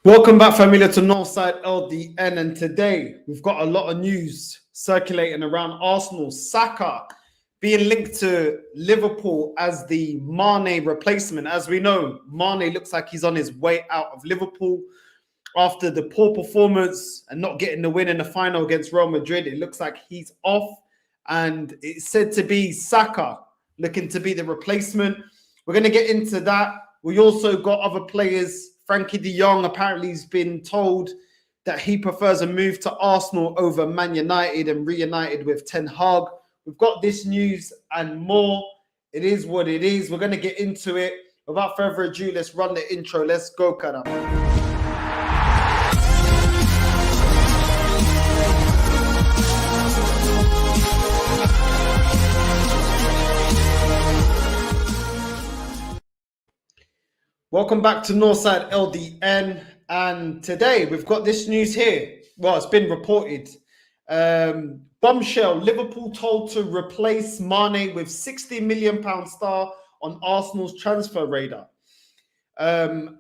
Welcome back, familia, to Northside LDN. And today we've got a lot of news circulating around Arsenal. Saka being linked to Liverpool as the Mane replacement. As we know, Mane looks like he's on his way out of Liverpool after the poor performance and not getting the win in the final against Real Madrid. It looks like he's off, and it's said to be Saka looking to be the replacement. We're going to get into that. We also got other players. Frenkie de Jong apparently has been told that he prefers a move to Arsenal over Man United and reunited with Ten Hag. We've got this news and more. It is what it is. We're going to get into it. Without further ado, let's run the intro. Let's go, Karam. Welcome back to Northside LDN, and today we've got this news here. Well, it's been reported. Bombshell, Liverpool told to replace Mane with £60 million star on Arsenal's transfer radar. Darren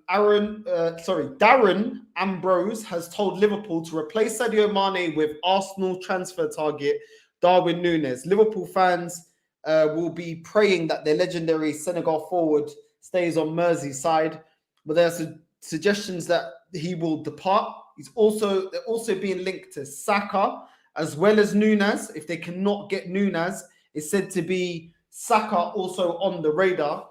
Ambrose has told Liverpool to replace Sadio Mane with Arsenal transfer target Darwin Núñez. Liverpool fans will be praying that their legendary Senegal forward stays on Merseyside, but there are suggestions that he will depart. They're also being linked to Saka as well as Núñez. If they cannot get Núñez, it's said to be Saka also on the radar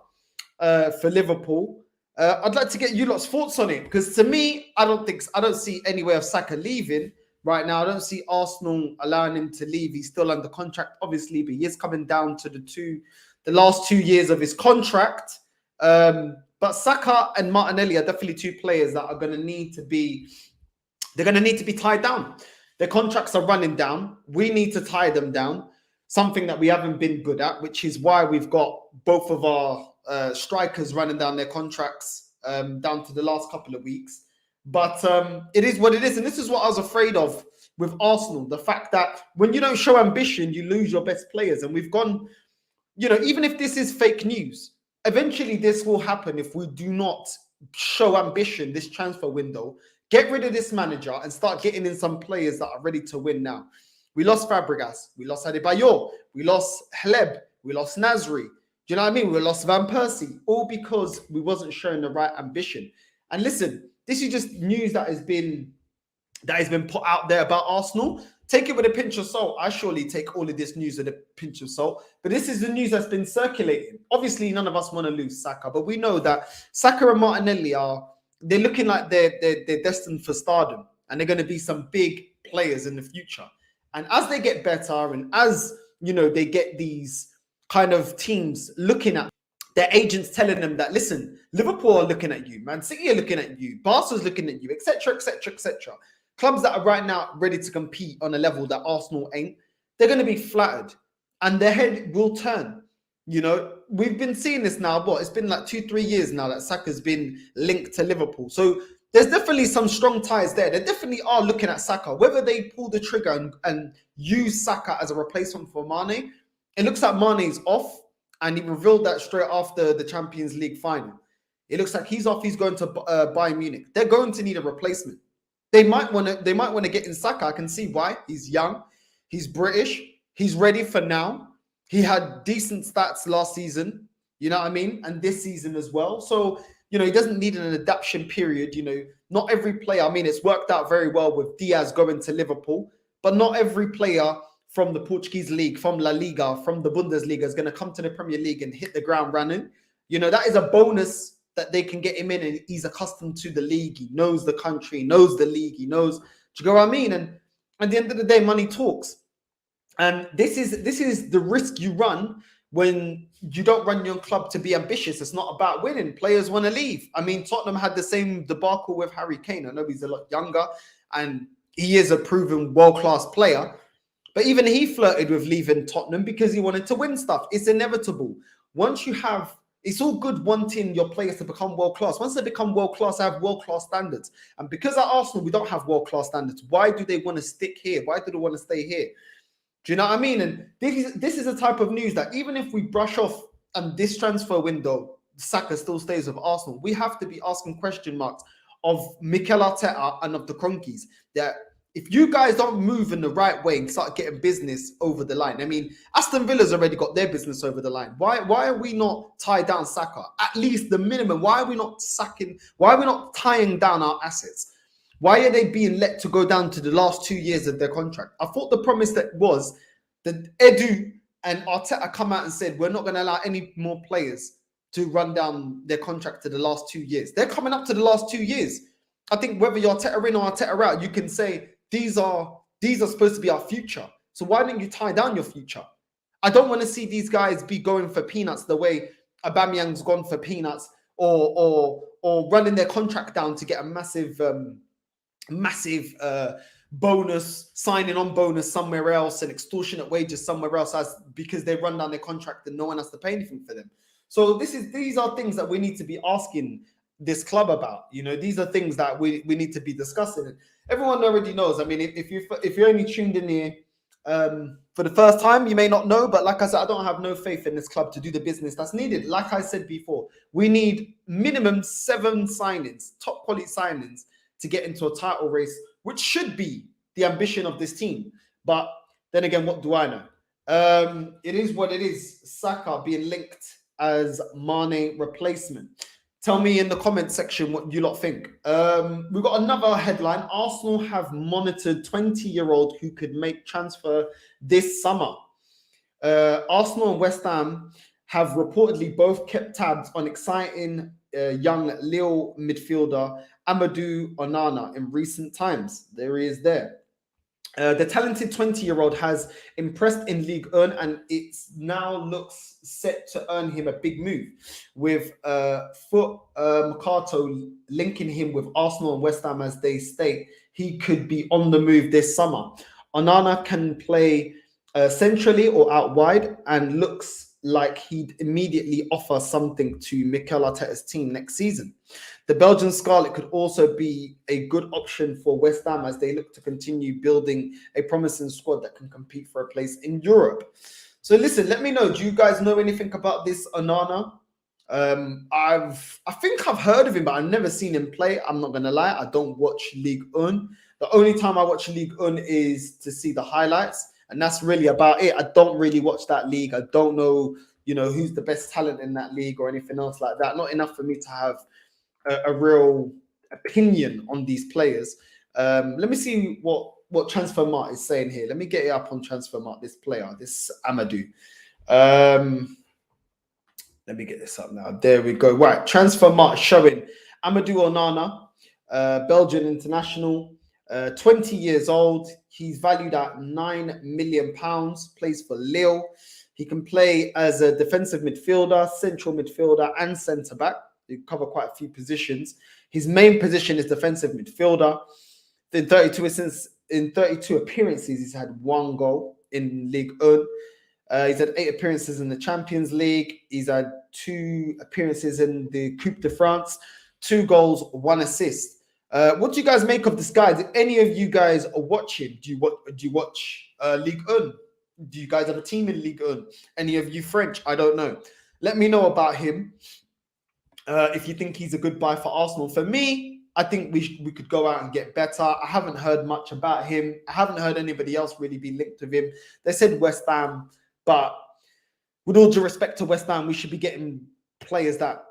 for Liverpool. I'd like to get you lot's thoughts on it, because to me, I don't see any way of Saka leaving right now. I don't see Arsenal allowing him to leave. He's still under contract, obviously, but he is coming down to the last 2 years of his contract. But Saka and Martinelli are definitely two players that are going to need to be tied down. Their contracts are running down. We need to tie them down, something that we haven't been good at, which is why we've got both of our strikers running down their contracts down to the last couple of weeks. But it is what it is. And this is what I was afraid of with Arsenal. The fact that when you don't show ambition, you lose your best players. And we've gone, even if this is fake news, eventually this will happen if we do not show ambition this transfer window. Get rid of this manager and start getting in some players that are ready to win now. We lost Fabregas. We lost Adebayor. We lost Hleb. We lost Nasri. Do you know what I mean? We lost Van Persie. All because we wasn't showing the right ambition. And listen, this is just news that has been put out there about Arsenal. Take it with a pinch of salt. I surely take all of this news with a pinch of salt. But this is the news that's been circulating. Obviously, none of us want to lose Saka, but we know that Saka and Martinelli they're looking like they're destined for stardom, and they're going to be some big players in the future. And as they get better, and as they get these kind of teams looking at their agents telling them that, listen, Liverpool are looking at you, Man City are looking at you, Barca's looking at you, etc., etc., etc. Clubs that are right now ready to compete on a level that Arsenal ain't, they're going to be flattered and their head will turn. We've been seeing this now, it's been like 2-3 years now that Saka's been linked to Liverpool. So there's definitely some strong ties there. They definitely are looking at Saka. Whether they pull the trigger and use Saka as a replacement for Mane, it looks like Mane's off, and he revealed that straight after the Champions League final. It looks like he's off. He's going to Bayern Munich. They're going to need a replacement. They might want to get in Saka. I can see why. He's young. He's British. He's ready for now. He had decent stats last season. You know what I mean? And this season as well. So, he doesn't need an adaptation period. Not every player. I mean, it's worked out very well with Diaz going to Liverpool. But not every player from the Portuguese league, from La Liga, from the Bundesliga is going to come to the Premier League and hit the ground running. That is a bonus that they can get him in, and he's accustomed to the league. He knows the country, knows the league, he knows. Do you know what I mean? And at the end of the day, money talks. And this is the risk you run when you don't run your club to be ambitious. It's not about winning. Players want to leave. I mean, Tottenham had the same debacle with Harry Kane. I know he's a lot younger and he is a proven world-class player, but even he flirted with leaving Tottenham because he wanted to win stuff. It's inevitable. It's all good wanting your players to become world-class. Once they become world-class, they have world-class standards. And because at Arsenal, we don't have world-class standards, why do they want to stick here? Why do they want to stay here? Do you know what I mean? And this is a type of news that even if we brush off this transfer window, Saka still stays with Arsenal, we have to be asking question marks. of Mikel Arteta and of the Cronkies that if you guys don't move in the right way and start getting business over the line, I mean, Aston Villa's already got their business over the line. Why are we not tied down Saka? At least the minimum. Why are we not sacking? Why are we not tying down our assets? Why are they being let to go down to the last 2 years of their contract? I thought the promise that was that Edu and Arteta come out and said, we're not going to allow any more players to run down their contract to the last 2 years. They're coming up to the last 2 years. I think whether you're Arteta in or Arteta out, you can say these are supposed to be our future. So why don't you tie down your future? I don't want to see these guys be going for peanuts the way Aubameyang's gone for peanuts, or running their contract down to get a massive bonus, signing on bonus somewhere else, and extortionate wages somewhere else, because they run down their contract and no one has to pay anything for them. So these are things that we need to be asking this club about. You know, these are things that we need to be discussing. Everyone already knows. I mean, if you're only tuned in here for the first time, you may not know, but like I said, I don't have no faith in this club to do the business that's needed. Like I said before, we need minimum 7 signings, top quality signings, to get into a title race, which should be the ambition of this team. But then again, what do I know? It is what it is. Saka being linked as Mane replacement. Tell me in the comment section what you lot think. We've got another headline. Arsenal have monitored 20-year-old who could make transfer this summer. Arsenal and West Ham have reportedly both kept tabs on exciting young Lille midfielder Amadou Onana in recent times. There he is there. The talented 20-year-old has impressed in Ligue 1, and it now looks set to earn him a big move, with Foot Mercato linking him with Arsenal and West Ham as they state he could be on the move this summer. Onana can play centrally or out wide and looks like he'd immediately offer something to Mikel Arteta's team next season. The Belgian Scarlet could also be a good option for West Ham as they look to continue building a promising squad that can compete for a place in Europe. So listen, let me know. Do you guys know anything about this Onana? I think I've heard of him, but I've never seen him play. I'm not going to lie. I don't watch Ligue 1. The only time I watch Ligue 1 is to see the highlights. And that's really about it. I don't really watch that league. I don't know, who's the best talent in that league or anything else like that. Not enough for me to have a real opinion on these players. Let me see what Transfermarkt is saying here. Let me get it up on Transfermarkt, this player, this Amadou. Let me get this up now. There we go. Right, Transfermarkt showing Amadou Onana, Belgian international, 20 years old. He's valued at £9 million, plays for Lille. He can play as a defensive midfielder, central midfielder, and centre-back. He cover quite a few positions. His main position is defensive midfielder. In 32 appearances, he's had 1 goal in Ligue 1. He's had 8 appearances in the Champions League. He's had 2 appearances in the Coupe de France, 2 goals, 1 assist. What do you guys make of this guy? Do any of you guys watch him? Do you watch Ligue 1? Do you guys have a team in Ligue 1? Any of you French? I don't know. Let me know about him. If you think he's a good buy for Arsenal. For me, I think we could go out and get better. I haven't heard much about him. I haven't heard anybody else really be linked with him. They said West Ham, but with all due respect to West Ham, we should be getting players that,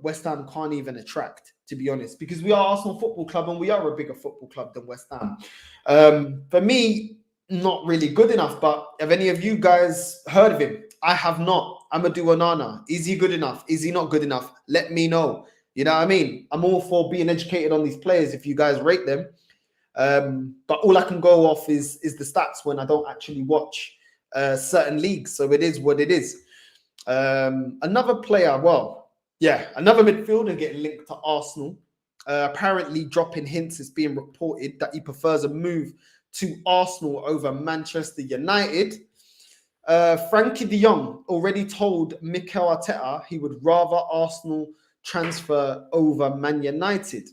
West Ham can't even attract, to be honest, because we are Arsenal Football Club and we are a bigger football club than West Ham. For me, not really good enough, but have any of you guys heard of him? I have not. Amadou Onana. Is he good enough? Is he not good enough? Let me know. You know what I mean? I'm all for being educated on these players if you guys rate them. But all I can go off is the stats when I don't actually watch certain leagues. So it is what it is. Another player, another midfielder getting linked to Arsenal. Apparently dropping hints. It's being reported that he prefers a move to Arsenal over Manchester United. Frenkie de Jong already told Mikel Arteta he would rather Arsenal transfer over Man United.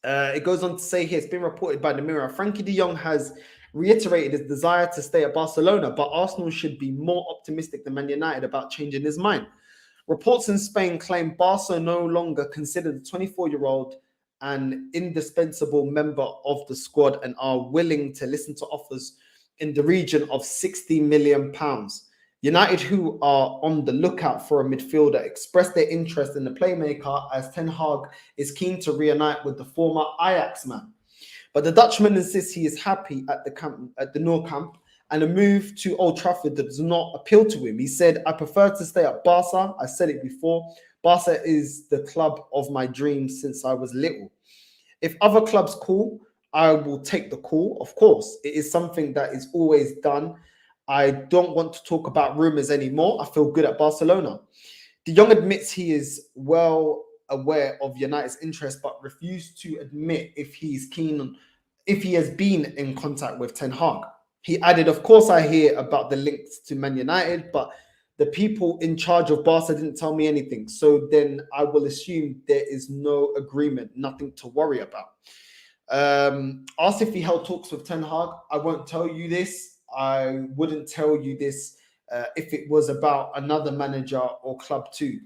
It goes on to say here, it's been reported by the Mirror, Frenkie de Jong has reiterated his desire to stay at Barcelona, but Arsenal should be more optimistic than Man United about changing his mind. Reports in Spain claim Barca no longer consider the 24-year-old an indispensable member of the squad and are willing to listen to offers in the region of £60 million. United, who are on the lookout for a midfielder, expressed their interest in the playmaker as Ten Hag is keen to reunite with the former Ajax man. But the Dutchman insists he is happy at the Nou Camp, and a move to Old Trafford that does not appeal to him. He said, "I prefer to stay at Barca. I said it before. Barca is the club of my dreams since I was little. If other clubs call, I will take the call. Of course, it is something that is always done. I don't want to talk about rumors anymore. I feel good at Barcelona." De Jong admits he is well aware of United's interest, but refused to admit if he has been in contact with Ten Hag. He added, "Of course, I hear about the links to Man United, but the people in charge of Barca didn't tell me anything. So then I will assume there is no agreement, nothing to worry about." Asked if he held talks with Ten Hag. "I won't tell you this. I wouldn't tell you this if it was about another manager or club too."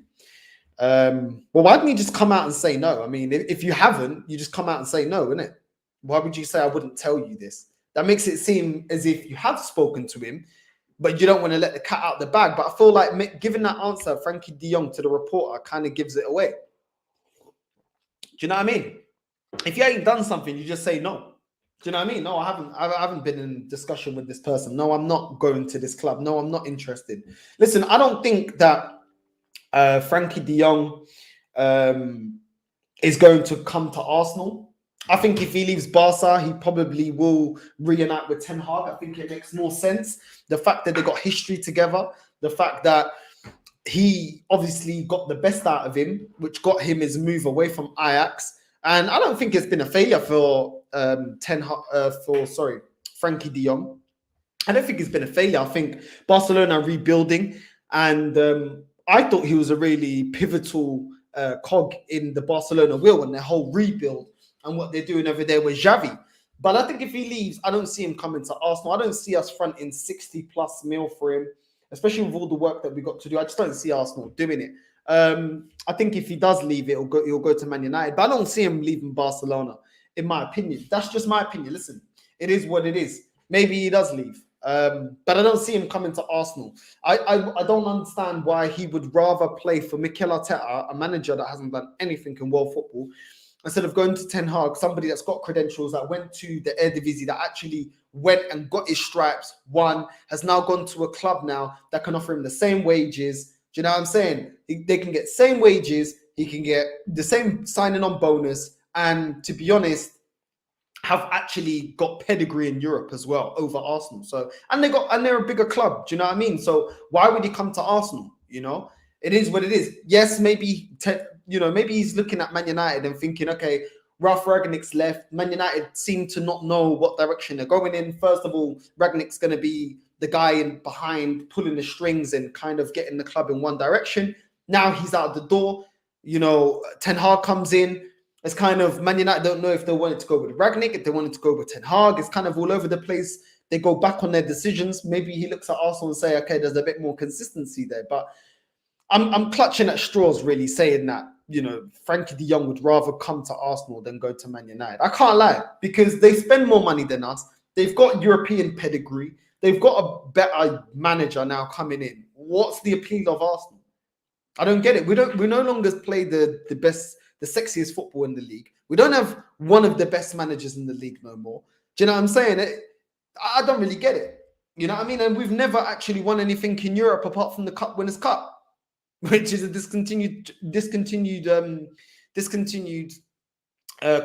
Well, why didn't you just come out and say no? I mean, if you haven't, you just come out and say no, innit? Why would you say "I wouldn't tell you this"? That makes it seem as if you have spoken to him, but you don't want to let the cat out the bag. But I feel like giving that answer, Frenkie de Jong, to the reporter kind of gives it away. Do you know what I mean? If you ain't done something, you just say no. Do you know what I mean? No, I haven't been in discussion with this person. No, I'm not going to this club. No, I'm not interested. Listen, I don't think that Frenkie de Jong is going to come to Arsenal. I think if he leaves Barca, he probably will reunite with Ten Hag. I think it makes more sense. The fact that they got history together, the fact that he obviously got the best out of him, which got him his move away from Ajax. And I don't think it's been a failure for Frenkie de Jong. I don't think it's been a failure. I think Barcelona are rebuilding, and I thought he was a really pivotal cog in the Barcelona wheel and their whole rebuild and what they're doing over there with Xavi. But I think if he leaves, I don't see him coming to Arsenal. I don't see us fronting 60+ mil for him, especially with all the work that we got to do. I just don't see Arsenal doing it. I think if he does leave, he'll go to Man United. But I don't see him leaving Barcelona, in my opinion. That's just my opinion. Listen, it is what it is. Maybe he does leave. But I don't see him coming to Arsenal. I don't understand why he would rather play for Mikel Arteta, a manager that hasn't done anything in world football, instead of going to Ten Hag, somebody that's got credentials, that went to the Eredivisie, that actually went and got his stripes, won, has now gone to a club now that can offer him the same wages. Do you know what I'm saying? They can get same wages, he can get the same signing on bonus, and to be honest, have actually got pedigree in Europe as well over Arsenal. So, and they're a bigger club. Do you know what I mean? So why would he come to Arsenal? You know, it is what it is. Yes, maybe maybe he's looking at Man United and thinking, okay, Ralph Rangnick's left. Man United seem to not know what direction they're going in. First of all, Rangnick's going to be the guy in behind pulling the strings and kind of getting the club in one direction. Now he's out the door. You know, Ten Hag comes in. It's kind of Man United don't know if they wanted to go with Rangnick, if they wanted to go with Ten Hag. It's kind of all over the place. They go back on their decisions. Maybe he looks at Arsenal and say, okay, there's a bit more consistency there. But I'm clutching at straws, really, saying that, you know, Frenkie de Jong would rather come to Arsenal than go to Man United. I can't lie, because they spend more money than us. They've got European pedigree. They've got a better manager now coming in. What's the appeal of Arsenal? I don't get it. We no longer play the best, the sexiest football in the league. We don't have one of the best managers in the league no more. Do you know what I'm saying? I don't really get it. You know what I mean? And we've never actually won anything in Europe apart from the Cup Winners' Cup, which is a discontinued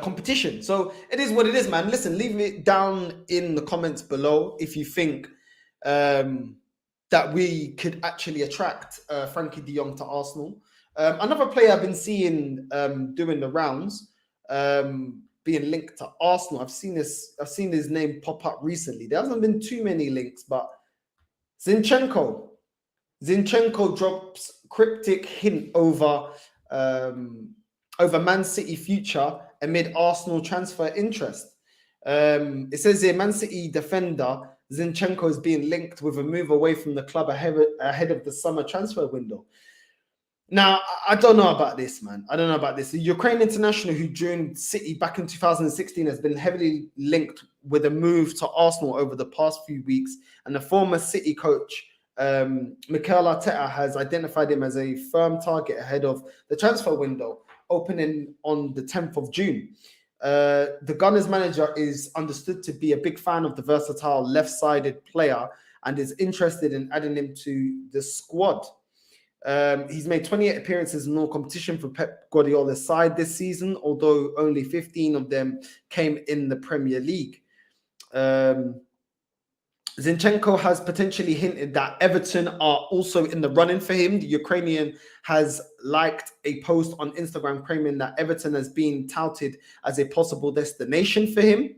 competition. So it is what it is, man. Listen, leave it down in the comments below if you think that we could actually attract Frenkie de Jong to Arsenal. Another player I've been seeing doing the rounds, being linked to Arsenal. I've seen his name pop up recently. There hasn't been too many links, but Zinchenko drops cryptic hint over Man City future amid Arsenal transfer interest. It says here, Man City defender Zinchenko is being linked with a move away from the club ahead of the summer transfer window. Now, I don't know about this, man. I don't know about this. The Ukraine international who joined City back in 2016 has been heavily linked with a move to Arsenal over the past few weeks. And the former City coach, Mikel Arteta, has identified him as a firm target ahead of the transfer window opening on the 10th of June. The Gunners manager is understood to be a big fan of the versatile left-sided player and is interested in adding him to the squad. He's made 28 appearances in all competition for Pep Guardiola's side this season, although only 15 of them came in the Premier League. Zinchenko has potentially hinted that Everton are also in the running for him. The Ukrainian has liked a post on Instagram claiming that Everton has been touted as a possible destination for him.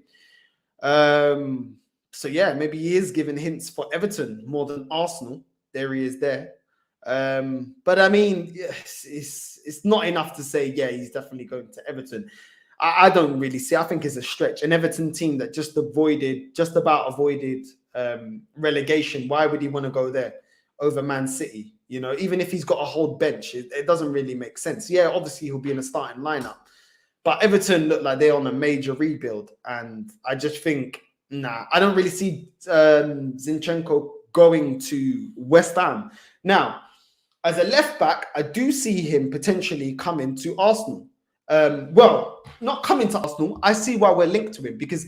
So yeah, maybe he is giving hints for Everton more than Arsenal. There he is there. But I mean, it's not enough to say, yeah, he's definitely going to Everton. I don't really see. I think it's a stretch. An Everton team that just about avoided relegation. Why would he want to go there over Man City? You know, even if he's got a whole bench, it doesn't really make sense. Yeah, obviously he'll be in a starting lineup, but Everton look like they're on a major rebuild, and I just think, nah, I don't really see Zinchenko going to West Ham. Now, as a left back, I do see him potentially coming to Arsenal. Well, not coming to Arsenal. I see why we're linked to him, because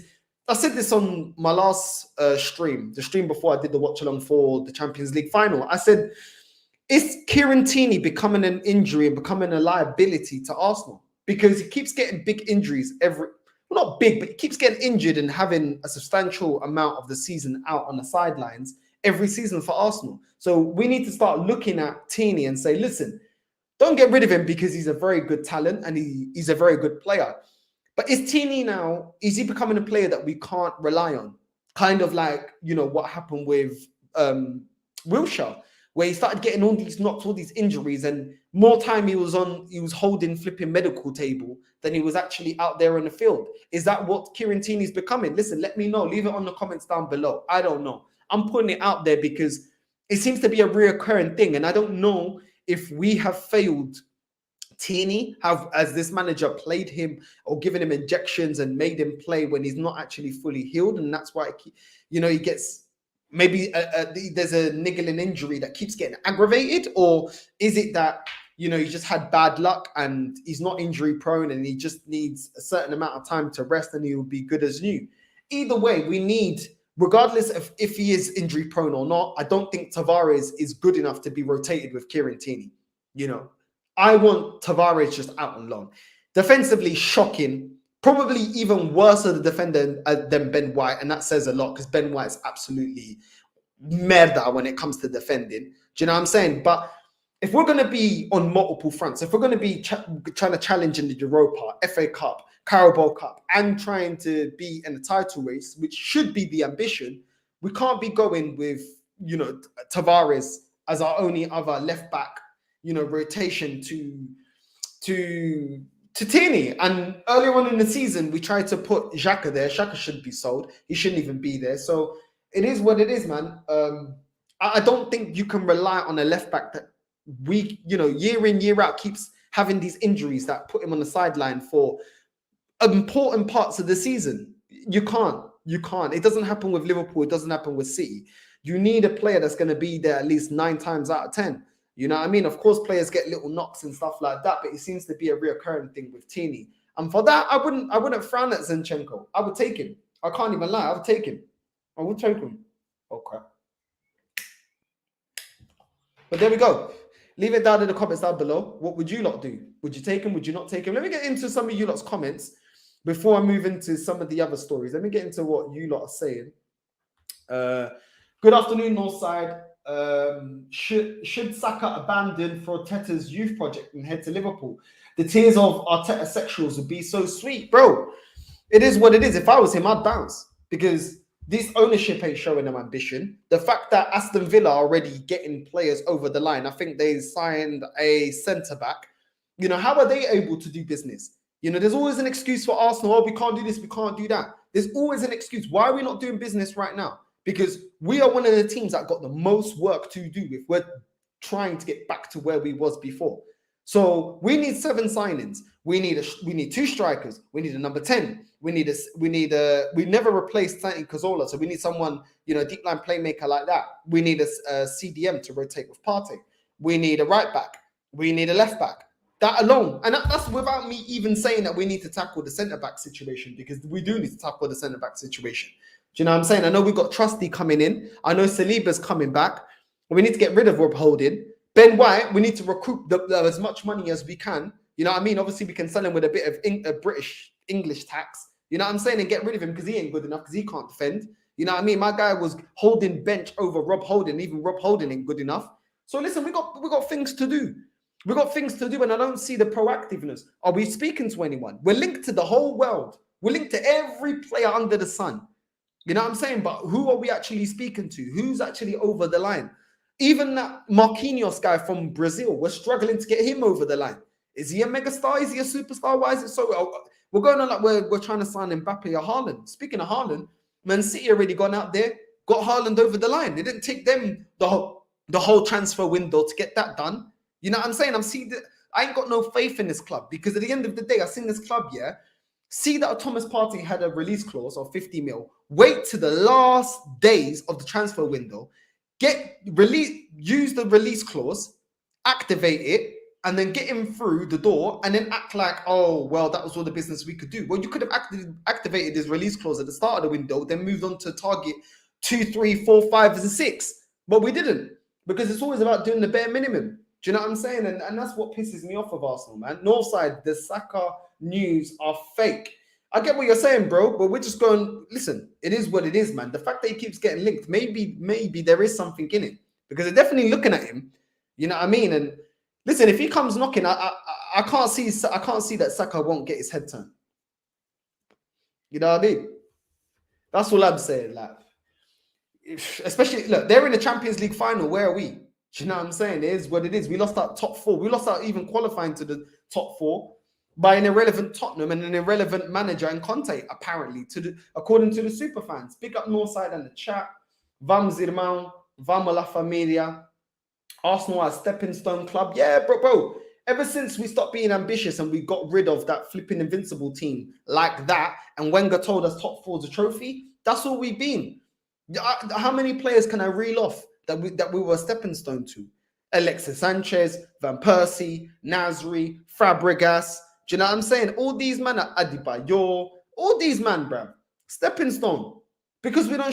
I said this on my last stream, the stream before I did the watch along for the Champions League final. I said, is Kieran Tierney becoming an injury and becoming a liability to Arsenal? Because he keeps getting big injuries not big, but he keeps getting injured and having a substantial amount of the season out on the sidelines every season for Arsenal. So we need to start looking at Tierney and say, listen, don't get rid of him because he's a very good talent and he's a very good player. But is Tierney now, is he becoming a player that we can't rely on? Kind of like, you know, what happened with Wilshere, where he started getting all these knocks, all these injuries, and more time he was holding flipping medical table than he was actually out there on the field. Is that what Kieran Tierney's becoming? Listen, let me know. Leave it on the comments down below. I don't know. I'm putting it out there because it seems to be a reoccurring thing, and I don't know if we have failed Tierney, as this manager played him or given him injections and made him play when he's not actually fully healed, and that's why he gets maybe there's a niggling injury that keeps getting aggravated, or is it that he just had bad luck and he's not injury prone and he just needs a certain amount of time to rest and he will be good as new? Either way, we need, regardless of if he is injury prone or not, I don't think Tavares is good enough to be rotated with Kieran Tierney. I want Tavares just out on loan. Defensively, shocking. Probably even worse of the defender than Ben White, and that says a lot because Ben White is absolutely merda when it comes to defending. Do you know what I'm saying? But if we're going to be on multiple fronts, if we're going to be trying to challenge in the Europa, FA Cup, Carabao Cup, and trying to be in the title race, which should be the ambition, we can't be going with Tavares as our only other left back rotation to Tierney. And earlier on in the season, we tried to put Xhaka there. Xhaka shouldn't be sold. He shouldn't even be there. So it is what it is, man. I don't think you can rely on a left back that year in, year out keeps having these injuries that put him on the sideline for important parts of the season. You can't. It doesn't happen with Liverpool. It doesn't happen with City. You need a player that's going to be there at least 9 times out of 10. You know what I mean? Of course, players get little knocks and stuff like that, but it seems to be a reoccurring thing with Tierney. And for that, I wouldn't frown at Zinchenko. I would take him. I can't even lie. I would take him. I would take him. Okay. But there we go. Leave it down in the comments down below. What would you lot do? Would you take him? Would you not take him? Let me get into some of you lot's comments before I move into some of the other stories. Let me get into what you lot are saying. Good afternoon, Northside. Should Saka abandon for Arteta's youth project and head to Liverpool? The tears of Arteta sexuals would be so sweet, bro. It is what it is. If I was him, I'd bounce because this ownership ain't showing them ambition. The fact that Aston Villa are already getting players over the line, I think they signed a centre back. How are they able to do business? There's always an excuse for Arsenal. Oh, we can't do this, we can't do that. There's always an excuse. Why are we not doing business right now? Because we are one of the teams that got the most work to do with. We're trying to get back to where we was before. So we need 7 signings. We need 2 strikers. We need a number 10. We never replaced Santi Cazorla, so we need someone, a deep line playmaker like that. We need a CDM to rotate with Partey. We need a right back. We need a left back. That alone, and that's without me even saying that we need to tackle the centre back situation, because we do need to tackle the centre back situation. Do you know what I'm saying? I know we've got Trusty coming in. I know Saliba's coming back. We need to get rid of Rob Holding. Ben White, we need to recruit as much money as we can. You know what I mean? Obviously, we can sell him with a bit of British English tax. You know what I'm saying? And get rid of him because he ain't good enough, because he can't defend. You know what I mean? My guy was holding bench over Rob Holding. Even Rob Holding ain't good enough. So listen, we got things to do. We got things to do, and I don't see the proactiveness. Are we speaking to anyone? We're linked to the whole world. We're linked to every player under the sun. You know what I'm saying? But who are we actually speaking to? Who's actually over the line? Even that Marquinhos guy from Brazil, we're struggling to get him over the line. Is he a megastar? Is he a superstar? Why is it so? We're going on like we're trying to sign Mbappe or Haaland. Speaking of Haaland, Man City already gone out there, got Haaland over the line. It didn't take them the whole transfer window to get that done. You know what I'm saying? I ain't got no faith in this club, because at the end of the day, I've seen this club, see that a Thomas Partey had a release clause of 50 mil, wait to the last days of the transfer window, use the release clause, activate it, and then get him through the door, and then act like, oh, well, that was all the business we could do. Well, you could have activated his release clause at the start of the window, then moved on to target 2, 3, 4, 5, and 6. But we didn't, because it's always about doing the bare minimum. Do you know what I'm saying? And that's what pisses me off of Arsenal, man. Northside, the Saka news are fake. I get what you're saying, bro, but we're just going, listen, it is what it is, man. The fact that he keeps getting linked, maybe there is something in it, because they're definitely looking at him. You know what I mean? And listen, if he comes knocking, I can't see that Saka won't get his head turned. You know what I mean? That's all I'm saying. Like, especially, look, they're in the Champions League final. Where are we? Do you know what I'm saying? It is what it is. We lost our top 4. We lost out even qualifying to the top 4 by an irrelevant Tottenham and an irrelevant manager and Conte, apparently, according to the superfans. Big up Northside and the chat. Vamos, irmão. Vamos la familia. Arsenal are a stepping stone club. Yeah, bro. Ever since we stopped being ambitious and we got rid of that flipping invincible team like that, and Wenger told us top 4's a trophy, that's all we've been. How many players can I reel off that we were a stepping stone to? Alexis Sanchez, Van Persie, Nasri, Fabregas. Do you know what I'm saying? All these men are Adebayor. All these men, bro, stepping stone, because we don't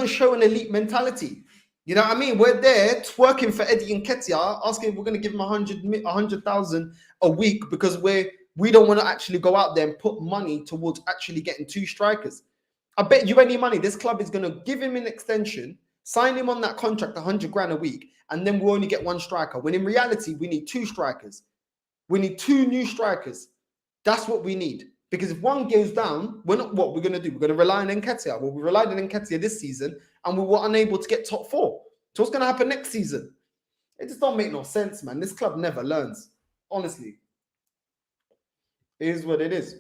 show an elite mentality. You know what I mean? We're there twerking for Eddie Nketiah, asking if we're going to give him 100,000 a week because we don't want to actually go out there and put money towards actually getting 2 strikers. I bet you any money this club is going to give him an extension, sign him on that contract, 100 grand a week, and then we'll only get 1 striker. When in reality, we need 2 strikers. We need 2 new strikers. That's what we need. Because if one goes down, we're going to do? We're going to rely on Nketiah. Well, we relied on Nketiah this season, and we were unable to get top 4. So what's going to happen next season? It just don't make no sense, man. This club never learns. Honestly. It is what it is.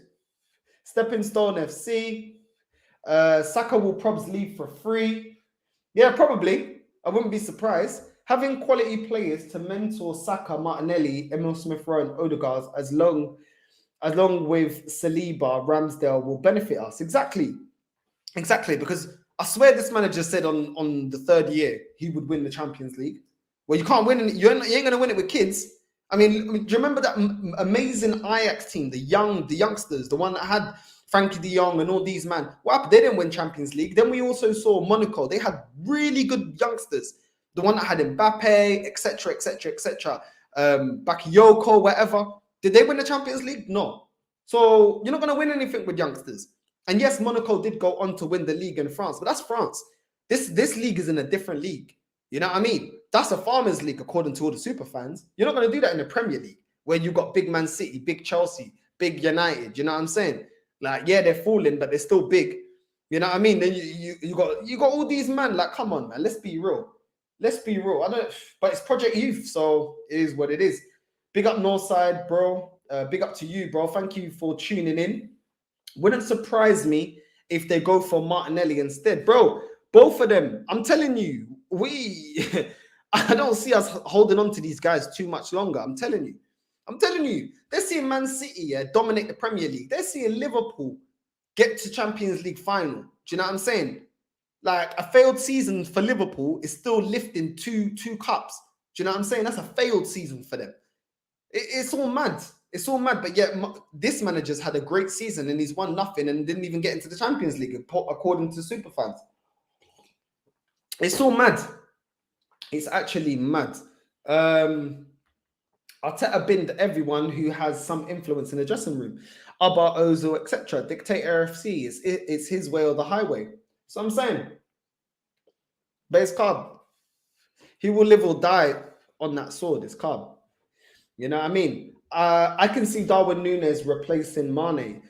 Stepping Stone FC. Saka will probably leave for free. Yeah, probably. I wouldn't be surprised. Having quality players to mentor Saka, Martinelli, Emil Smith-Rowe, and Odegaard along with Saliba, Ramsdale will benefit us. Exactly. Because I swear this manager said on the 3rd year he would win the Champions League. Well, you can't win it. You ain't going to win it with kids. I mean, do you remember that amazing Ajax team, the youngsters, the one that had Frenkie de Jong and all these man? What happened? They didn't win Champions League. Then we also saw Monaco. They had really good youngsters. The one that had Mbappe, etc. Bakayoko, whatever. Did they win the Champions League? No. So you're not going to win anything with youngsters. And yes, Monaco did go on to win the league in France, but that's France. This league is in a different league. You know what I mean? That's a farmers league, according to all the super fans. You're not going to do that in the Premier League, where you've got big Man City, big Chelsea, big United. You know what I'm saying? Like, yeah, they're falling, but they're still big. You know what I mean? Then you got all these men. Like, come on, man. Let's be real. But it's Project Youth, so it is what it is. Big up Northside, bro. Big up to you, bro. Thank you for tuning in. Wouldn't surprise me if they go for Martinelli instead. Bro, both of them, I'm telling you, I don't see us holding on to these guys too much longer. I'm telling you. I'm telling you, they're seeing Man City dominate the Premier League. They're seeing Liverpool get to Champions League final. Do you know what I'm saying? Like a failed season for Liverpool is still lifting two cups. Do you know what I'm saying? That's a failed season for them. It's all mad. It's all mad. But yet this manager's had a great season and he's won nothing and didn't even get into the Champions League, according to superfans. It's all mad. It's actually mad. Arteta binned everyone who has some influence in the dressing room. Abba, Ozil, etc. Dictate RFC. It's his way or the highway. So I'm saying. But it's calm. He will live or die on that sword. It's calm. You know what I mean? I can see Darwin Núñez replacing Mane.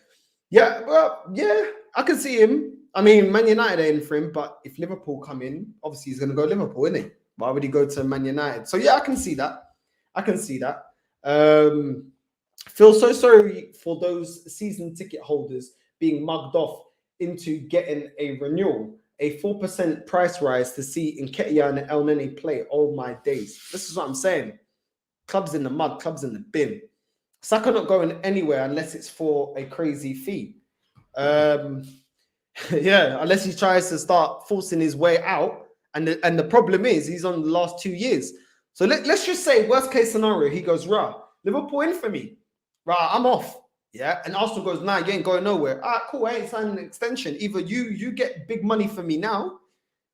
Yeah, well, yeah, I can see him. I mean, Man United are in for him, but if Liverpool come in, obviously he's going to go Liverpool, isn't he? Why would he go to Man United? So yeah, I can see that. I can see that. Feel so sorry for those season ticket holders being mugged off into getting a renewal. A 4% price rise to see Nketiah and El Nene play. Oh my days. This is what I'm saying. Clubs in the mud, clubs in the bin. Saka not going anywhere unless it's for a crazy fee. Yeah, unless he tries to start forcing his way out. And the problem is he's on the last 2 years. So let's just say worst case scenario, he goes, rah, Liverpool in for me. Rah, I'm off. Yeah. And Arsenal goes, nah, you ain't going nowhere. All right, cool. I ain't signing an extension. Either you get big money for me now,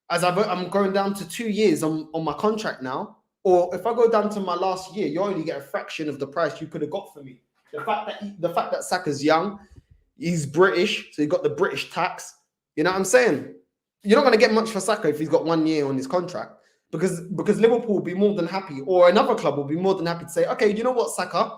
as I'm going down to 2 years on my contract now. Or if I go down to my last year, you only get a fraction of the price you could have got for me. The fact that Saka's young, he's British, so he got the British tax. You know what I'm saying? You're not going to get much for Saka if he's got 1 year on his contract, because Liverpool will be more than happy, or another club will be more than happy to say, okay, you know what, Saka,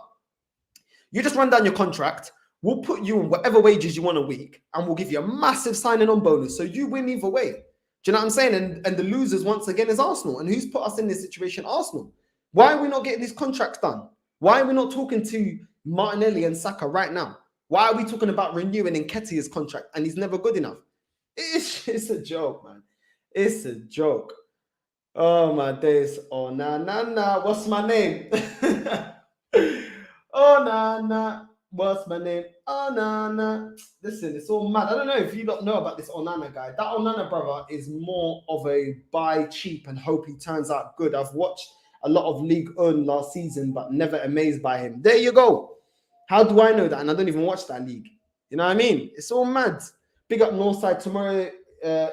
you just run down your contract. We'll put you on whatever wages you want a week, and we'll give you a massive signing on bonus, so you win either way. Do you know what I'm saying? And the losers, once again, is Arsenal. And who's put us in this situation? Arsenal. Why are we not getting these contracts done? Why are we not talking to Martinelli and Saka right now? Why are we talking about renewing Nketiah's contract and he's never good enough? It's a joke, man. It's a joke. Oh, my days. Oh, nah. What's my name? Oh, nah. What's my name? Onana. Listen, it's all mad. I don't know if you don't know about this Onana guy. That Onana brother is more of a buy cheap and hope he turns out good. I've watched a lot of League One last season, but never amazed by him. There you go. How do I know that? And I don't even watch that league. You know what I mean? It's all mad. Big up Northside. Tomorrow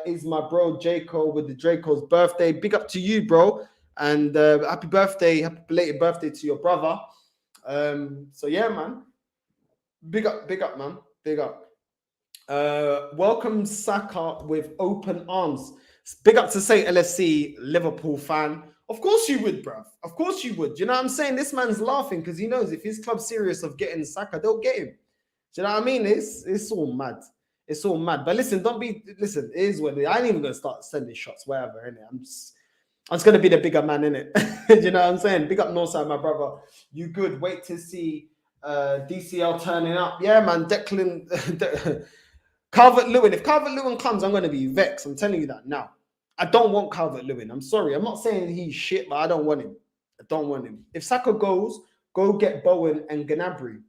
is my bro Jaco with the Draco's birthday. Big up to you, bro. And happy birthday, happy belated birthday to your brother. So yeah, man. Big up, man. Big up. Welcome Saka with open arms. Big up to St. LFC, Liverpool fan. Of course you would, bruv. Of course you would. You know what I'm saying? This man's laughing because he knows if his club's serious of getting Saka, they'll get him. Do you know what I mean? It's all mad. It's all mad. But listen, it is what it is. I ain't even going to start sending shots, wherever, innit? I'm just going to be the bigger man, innit? You know what I'm saying? Big up Northside, my brother. You good. Wait to see DCL turning up. Yeah, man. Declan, Calvert-Lewin. If Calvert-Lewin comes, I'm going to be vexed. I'm telling you that now. I don't want Calvert-Lewin. I'm sorry. I'm not saying he's shit, but I don't want him. I don't want him. If Saka goes, go get Bowen and Gnabry.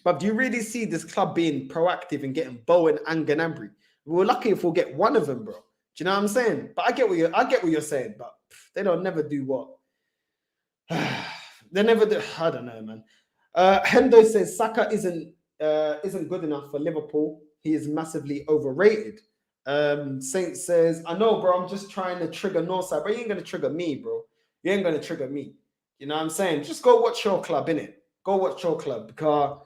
But do you really see this club being proactive and getting Bowen and Gnabry? We're lucky if we'll get one of them, bro. Do you know what I'm saying? But I get what you're saying, but they don't never do what. They never do. I don't know, man. Hendo says Saka isn't good enough for Liverpool. He is massively overrated. Saint says, I know, bro. I'm just trying to trigger Northside, but you ain't gonna trigger me, bro. You ain't gonna trigger me. You know what I'm saying? Just go watch your club, innit? Go watch your club, because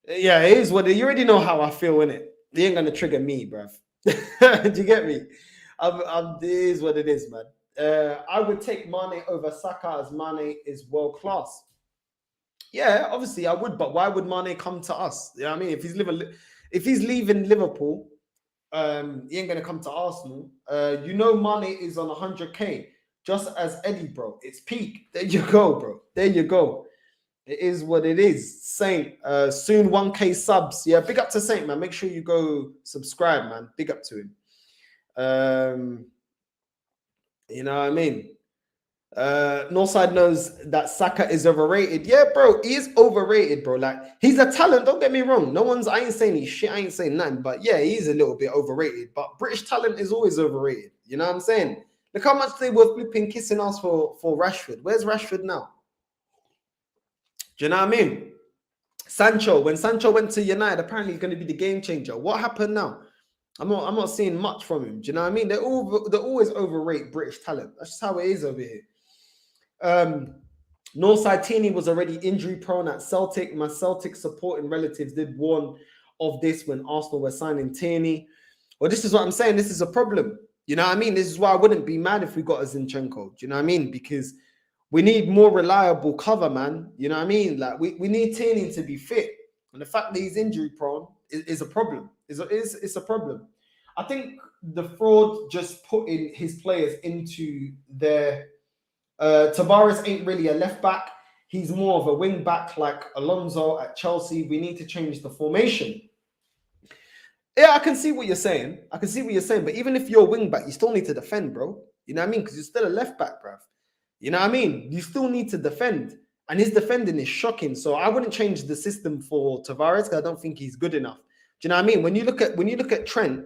yeah, it is what you already know how I feel, innit? You ain't gonna trigger me, bruv. Do you get me? It is what it is, man. I would take Mane over Saka as Mane is world class. Yeah, obviously I would, but why would Mane come to us? You know what I mean? If he's leaving Liverpool, he ain't gonna come to Arsenal. You know Mane is on 100k, just as Eddie, bro. It's peak. There you go, bro. There you go. It is what it is. Saint, soon 1k subs. Yeah, big up to Saint, man. Make sure you go subscribe, man. Big up to him. You know what I mean? Northside knows that Saka is overrated. Yeah, bro, he is overrated, bro. Like, he's a talent, don't get me wrong. I ain't saying he's shit, I ain't saying nothing, but yeah, he's a little bit overrated. But British talent is always overrated. You know what I'm saying? Look how much they were flipping kissing us for Rashford. Where's Rashford now? Do you know what I mean? Sancho, when Sancho went to United, apparently he's going to be the game changer. What happened now? I'm not seeing much from him. Do you know what I mean? They're always overrate British talent. That's just how it is over here. Northside Tierney was already injury prone at Celtic. My Celtic supporting relatives did warn of this when Arsenal were signing Tierney. Well, this is what I'm saying. This is a problem. You know what I mean? This is why I wouldn't be mad if we got a Zinchenko. Do you know what I mean? Because we need more reliable cover, man. You know what I mean? Like, we need Tierney to be fit. And the fact that he's injury prone is a problem. It's a problem. I think the fraud just putting his players into their... Tavares ain't really a left back. He's more of a wing back like Alonso at Chelsea. We need to change the formation. Yeah, I can see what you're saying. But even if you're a wing back, you still need to defend, bro. You know what I mean? Because you're still a left back, bruv. You know what I mean? You still need to defend. And his defending is shocking. So I wouldn't change the system for Tavares because I don't think he's good enough. Do you know what I mean? When you look at Trent,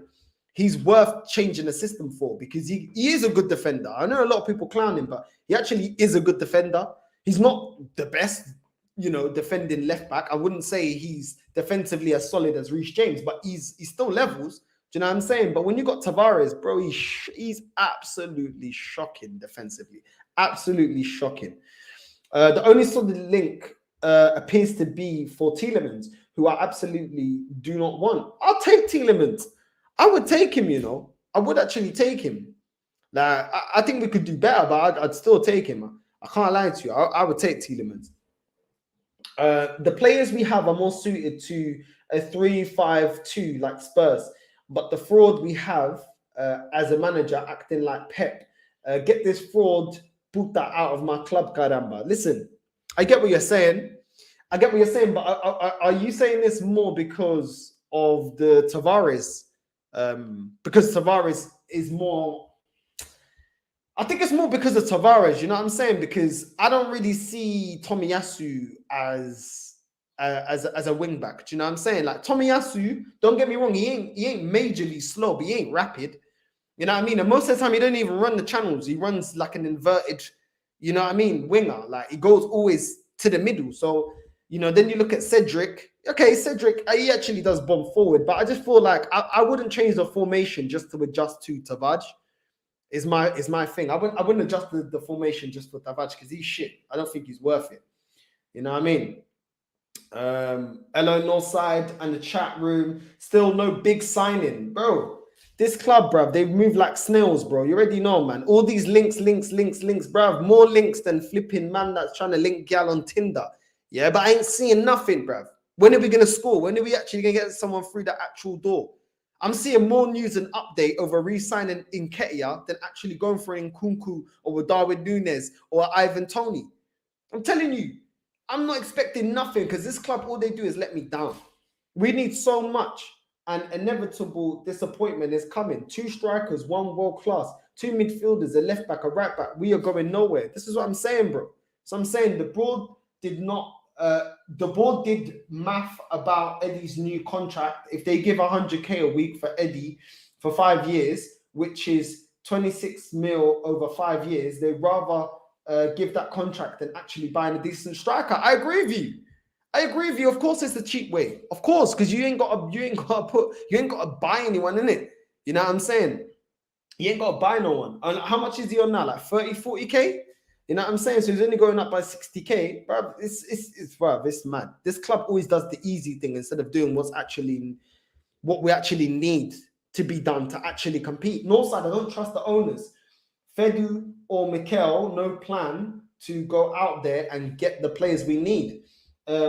he's worth changing the system for because he is a good defender. I know a lot of people clown him, but he actually is a good defender. He's not the best, defending left back. I wouldn't say he's defensively as solid as Reece James, but he's still levels. Do you know what I'm saying? But when you got Tavares, bro, he's absolutely shocking defensively. Absolutely shocking. The only solid link appears to be for Tielemans, who I absolutely do not want. I'll take Tielemans. I would take him, I would actually take him. Like, I think we could do better, but I'd still take him. I can't lie to you. I would take Tielemans. The players we have are more suited to a 3-5-2 like Spurs. But the fraud we have as a manager acting like Pep, get this fraud, put that out of my club, caramba. Listen, I get what you're saying. But are you saying this more because of the Tavares? Because Tavares is more... I think it's more because of Tavares, you know what I'm saying? Because I don't really see Tomiyasu as a wing back. Do you know what I'm saying? Like, Tomiyasu, don't get me wrong, he ain't majorly slow, but he ain't rapid. You know what I mean? And most of the time, he don't even run the channels. He runs like an inverted, you know what I mean, winger. Like, he goes always to the middle. So, then you look at Cedric. Okay, Cedric, he actually does bomb forward, but I just feel like I wouldn't change the formation just to adjust to Tavares. Is my thing. I wouldn't adjust the formation just for Tavares because he's shit. I don't think he's worth it. You know what I mean? Hello, Northside and the chat room. Still no big signing, bro. This club, bruv, they've moved like snails, bro. You already know, man. All these links, bruv. More links than flipping man that's trying to link gal on Tinder. Yeah, but I ain't seeing nothing, bruv. When are we gonna score? When are we actually gonna get someone through the actual door? I'm seeing more news and update over re-signing Nketiah than actually going for Nkunku or with Darwin Núñez or Ivan Toney. I'm telling you, I'm not expecting nothing because this club, all they do is let me down. We need so much, and inevitable disappointment is coming. 2 strikers, 1 world class, 2 midfielders, a left back, a right back. We are going nowhere. This is what I'm saying, bro. So I'm saying the board did not... the board did math about Eddie's new contract. If they give 100k a week for Eddie for 5 years, which is 26 mil over 5 years, they'd rather give that contract than actually buying a decent striker. I agree with you. Of course, it's the cheap way. Of course, because you ain't got to buy anyone in it. You know what I'm saying? You ain't got to buy no one. And how much is he on now? Like 30, 40k? You know what I'm saying? So he's only going up by 60k. Bro, it's mad. This club always does the easy thing instead of doing what we actually need to be done to actually compete. Northside, I don't trust the owners. Fedu or Mikel, no plan to go out there and get the players we need.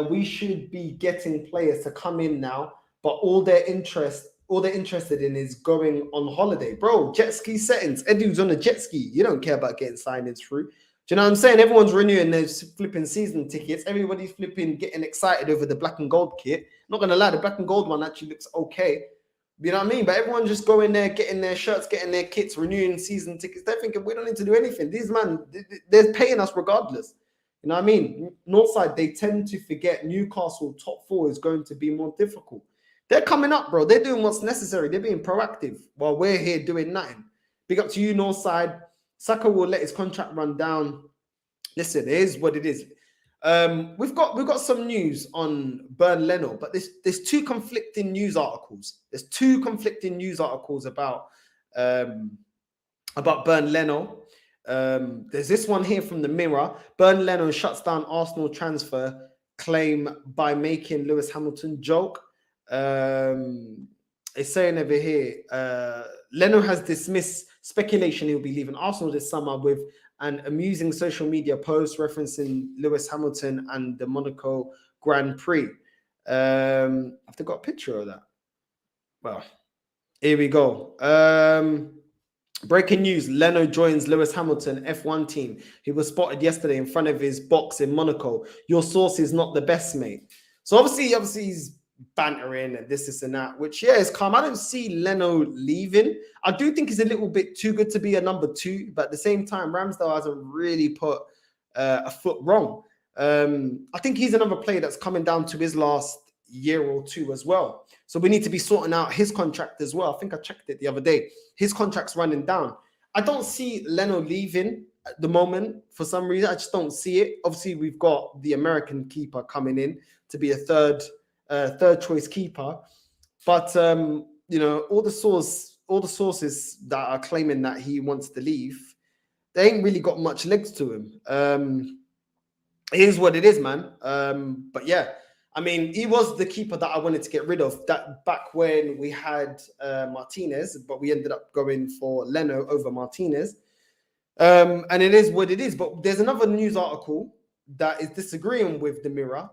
We should be getting players to come in now, but all they're interested in is going on holiday. Bro, jet ski settings. Edu's on a jet ski. You don't care about getting signings through. Do you know what I'm saying? Everyone's renewing their flipping season tickets. Everybody's flipping getting excited over the black and gold kit. Not going to lie, the black and gold one actually looks okay. You know what I mean? But everyone just going there, getting their shirts, getting their kits, renewing season tickets. They're thinking we don't need to do anything. These man, they're paying us regardless. You know what I mean? Northside, they tend to forget Newcastle top four is going to be more difficult. They're coming up, bro. They're doing what's necessary. They're being proactive while we're here doing nothing. Big up to you, Northside. Saka will let his contract run down. Listen, it is what it is. We've got some news on Bernd Leno, but there's two conflicting news articles. There's two conflicting news articles about Bernd Leno. There's this one here from the Mirror. Bernd Leno shuts down Arsenal transfer claim by making Lewis Hamilton joke. It's saying over here, Leno has dismissed speculation he'll be leaving Arsenal this summer with an amusing social media post referencing Lewis Hamilton and the Monaco Grand Prix. I've got a picture of that. Well, here we go. Breaking news, Leno joins Lewis Hamilton F1 team. He was spotted yesterday in front of his box in Monaco. Your source is not the best, mate. So obviously he's bantering and this and that, which, yeah, is calm. I don't see Leno leaving. I do think he's a little bit too good to be a number two, but at the same time, Ramsdale hasn't really put a foot wrong. I think he's another player that's coming down to his last year or two as well. So we need to be sorting out his contract as well. I think I checked it the other day. His contract's running down. I don't see Leno leaving at the moment for some reason. I just don't see it. Obviously, we've got the American keeper coming in to be a third choice keeper. But you know, all the sources that are claiming that he wants to leave, they ain't really got much legs to him. It is what it is, man. But yeah, I mean, he was the keeper that I wanted to get rid of that back when we had Martinez, but we ended up going for Leno over Martinez. And it is what it is. But there's another news article that is disagreeing with the Mirror,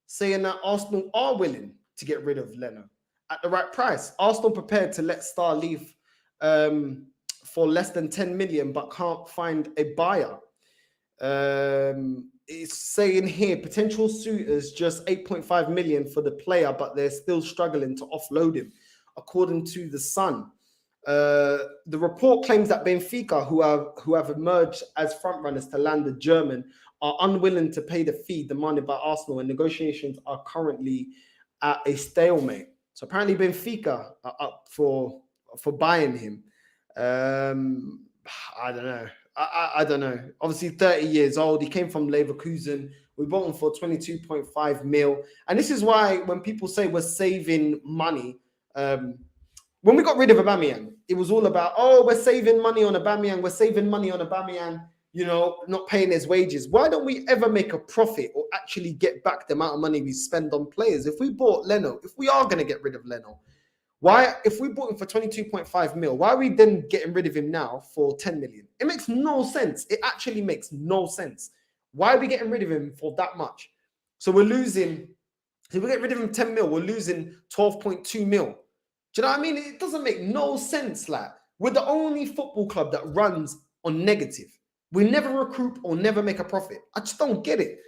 saying that Arsenal are willing to get rid of Leno at the right price. Arsenal prepared to let Star leave for less than 10 million, but can't find a buyer. It's saying here potential suitors just 8.5 million for the player, but they're still struggling to offload him, according to the Sun. The report claims that Benfica, who have emerged as frontrunners to land the German, are unwilling to pay the fee demanded by Arsenal, and negotiations are currently at a stalemate. So apparently Benfica are up for buying him. I don't know. I don't know. Obviously, 30 years old. He came from Leverkusen. We bought him for 22.5 mil. And this is why when people say we're saving money, when we got rid of Aubameyang, it was all about, oh, we're saving money on Aubameyang. We're saving money on Aubameyang, you know, not paying his wages. Why don't we ever make a profit or actually get back the amount of money we spend on players? If we bought Leno, if we are going to get rid of Leno, why, if we bought him for 22.5 mil, why are we then getting rid of him now for 10 million? It makes no sense. It actually makes no sense. Why are we getting rid of him for that much? So we're losing, if we get rid of him 10 mil, we're losing 12.2 mil. Do you know what I mean? It doesn't make no sense. Like, we're the only football club that runs on negative. We never recruit or never make a profit. I just don't get it.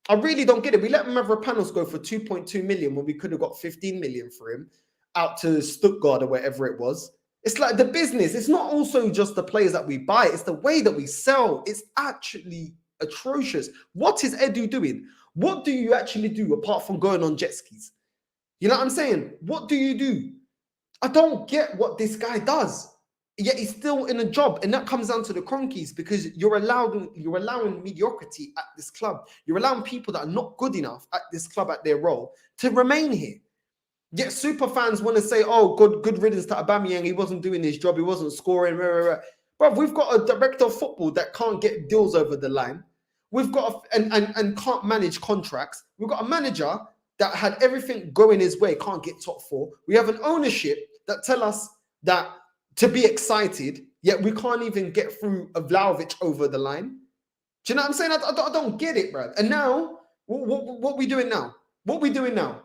I really don't get it. We let Mavropanos go for 2.2 million when we could have got 15 million for him, out to Stuttgart or wherever it was. It's like the business. It's not also just the players that we buy. It's the way that we sell. It's actually atrocious. What is Edu doing? What do you actually do apart from going on jet skis? You know what I'm saying? What do you do? I don't get what this guy does. Yet he's still in a job. And that comes down to the Cronkies, because you're allowing mediocrity at this club. You're allowing people that are not good enough at this club at their role to remain here. Yet super fans want to say, oh, good riddance to Aubameyang. He wasn't doing his job. He wasn't scoring. But we've got a director of football that can't get deals over the line. We've got and can't manage contracts. We've got a manager that had everything going his way, can't get top four. We have an ownership that tell us that to be excited, yet we can't even get through a Vlahovic over the line. Do you know what I'm saying? I don't get it, bro. And now, what are we doing now? What are we doing now?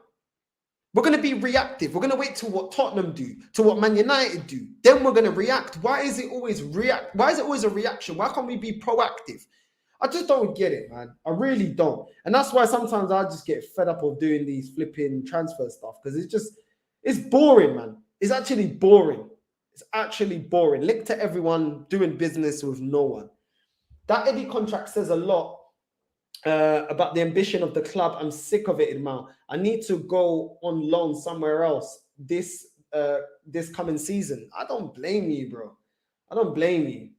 We're going to be reactive. We're going to wait till what Tottenham do, to what Man United do. Then we're going to react. Why is it always react? Why is it always a reaction? Why can't we be proactive? I just don't get it, man. I really don't. And that's why sometimes I just get fed up of doing these flipping transfer stuff, because it's boring, man. It's actually boring. It's actually boring. Link to everyone doing business with no one. That Eddie contract says a lot about the ambition of the club. I'm sick of it, Imam. I need to go on loan somewhere else this coming season. I don't blame you, bro. I don't blame you.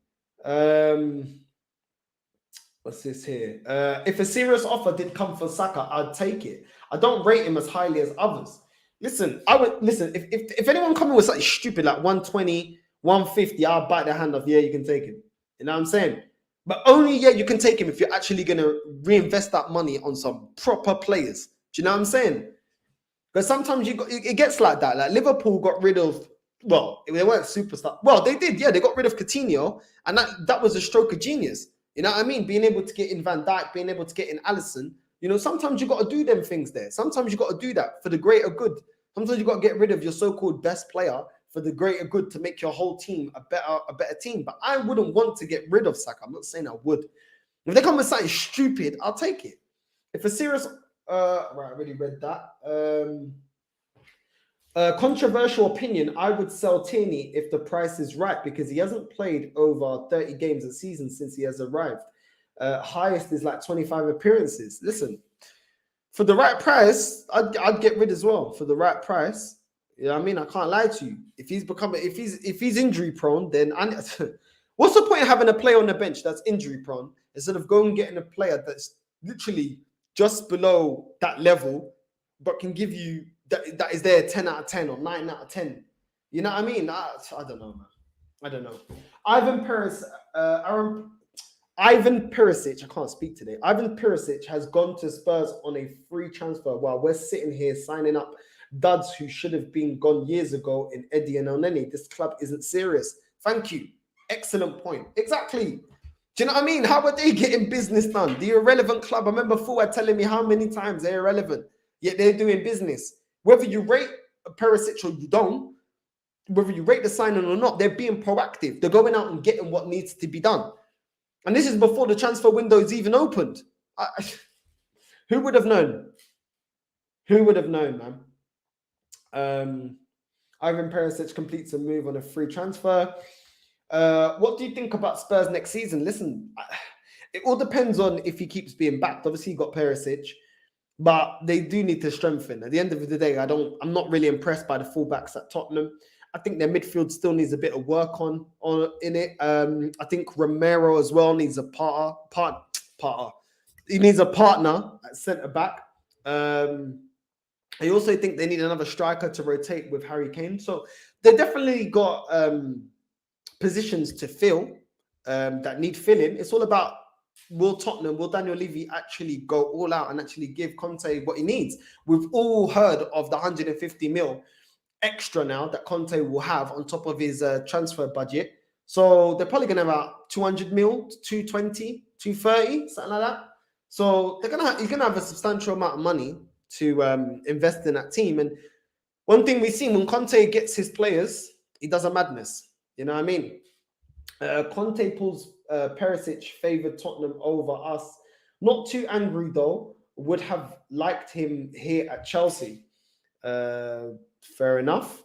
What's this here? If a serious offer did come for Saka, I'd take it. I don't rate him as highly as others. Listen, I would listen. If anyone coming with something stupid like 120, 150, I'll bite the hand off. Yeah, you can take him. You know what I'm saying? But only you can take him if you're actually gonna reinvest that money on some proper players. Do you know what I'm saying? Because sometimes it gets like that. Like Liverpool got rid of, well, they weren't superstar. Well, they did, yeah. They got rid of Coutinho, and that was a stroke of genius. You know what I mean? Being able to get in Van Dijk, being able to get in Alisson. You know, sometimes you got to do them things there. Sometimes you got to do that for the greater good. Sometimes you got to get rid of your so-called best player for the greater good to make your whole team a better team. But I wouldn't want to get rid of Saka. I'm not saying I would. If they come with something stupid, I'll take it. If a serious right, I already read that. Controversial opinion, I would sell Tierney if the price is right because he hasn't played over 30 games a season since he has arrived. Highest is like 25 appearances. Listen, for the right price, I'd get rid as well. For the right price, you know what I mean? I can't lie to you. If he's injury prone, then what's the point of having a player on the bench that's injury prone instead of going and getting a player that's literally just below that level, but can give you that is there 10 out of 10 or 9 out of 10. You know what I mean? I don't know, man. I don't know. Ivan Perisic, I can't speak today. Ivan Perisic has gone to Spurs on a free transfer while we're sitting here signing up duds who should have been gone years ago in Eddie and Onana. This club isn't serious. Thank you. Excellent point. Exactly. Do you know what I mean? How are they getting business done? The irrelevant club. I remember Fuad telling me how many times they're irrelevant, yet they're doing business. Whether you rate Perisic or you don't, whether you rate the signing or not, they're being proactive. They're going out and getting what needs to be done. And this is before the transfer window is even opened. Who would have known? Who would have known, man? Ivan Perisic completes a move on a free transfer. What do you think about Spurs next season? Listen, it all depends on if he keeps being backed. Obviously, you got Perisic, but they do need to strengthen. At the end of the day, I'm not really impressed by the fullbacks at Tottenham. I think their midfield still needs a bit of work on in it. I think Romero as well needs a partner. He needs a partner at centre back. I also think they need another striker to rotate with Harry Kane. So they definitely got positions to fill that need filling. It's all about will Daniel Levy actually go all out and actually give Conte what he needs? We've all heard of the 150 mil extra now that Conte will have on top of his transfer budget. So they're probably going to have about 200 mil, 220, 230, something like that. So he's going to have a substantial amount of money to invest in that team. And one thing we've seen when Conte gets his players, he does a madness. You know what I mean? Conte pulls Perisic, favoured Tottenham over us. Not too angry though. Would have liked him here at Chelsea. Fair enough.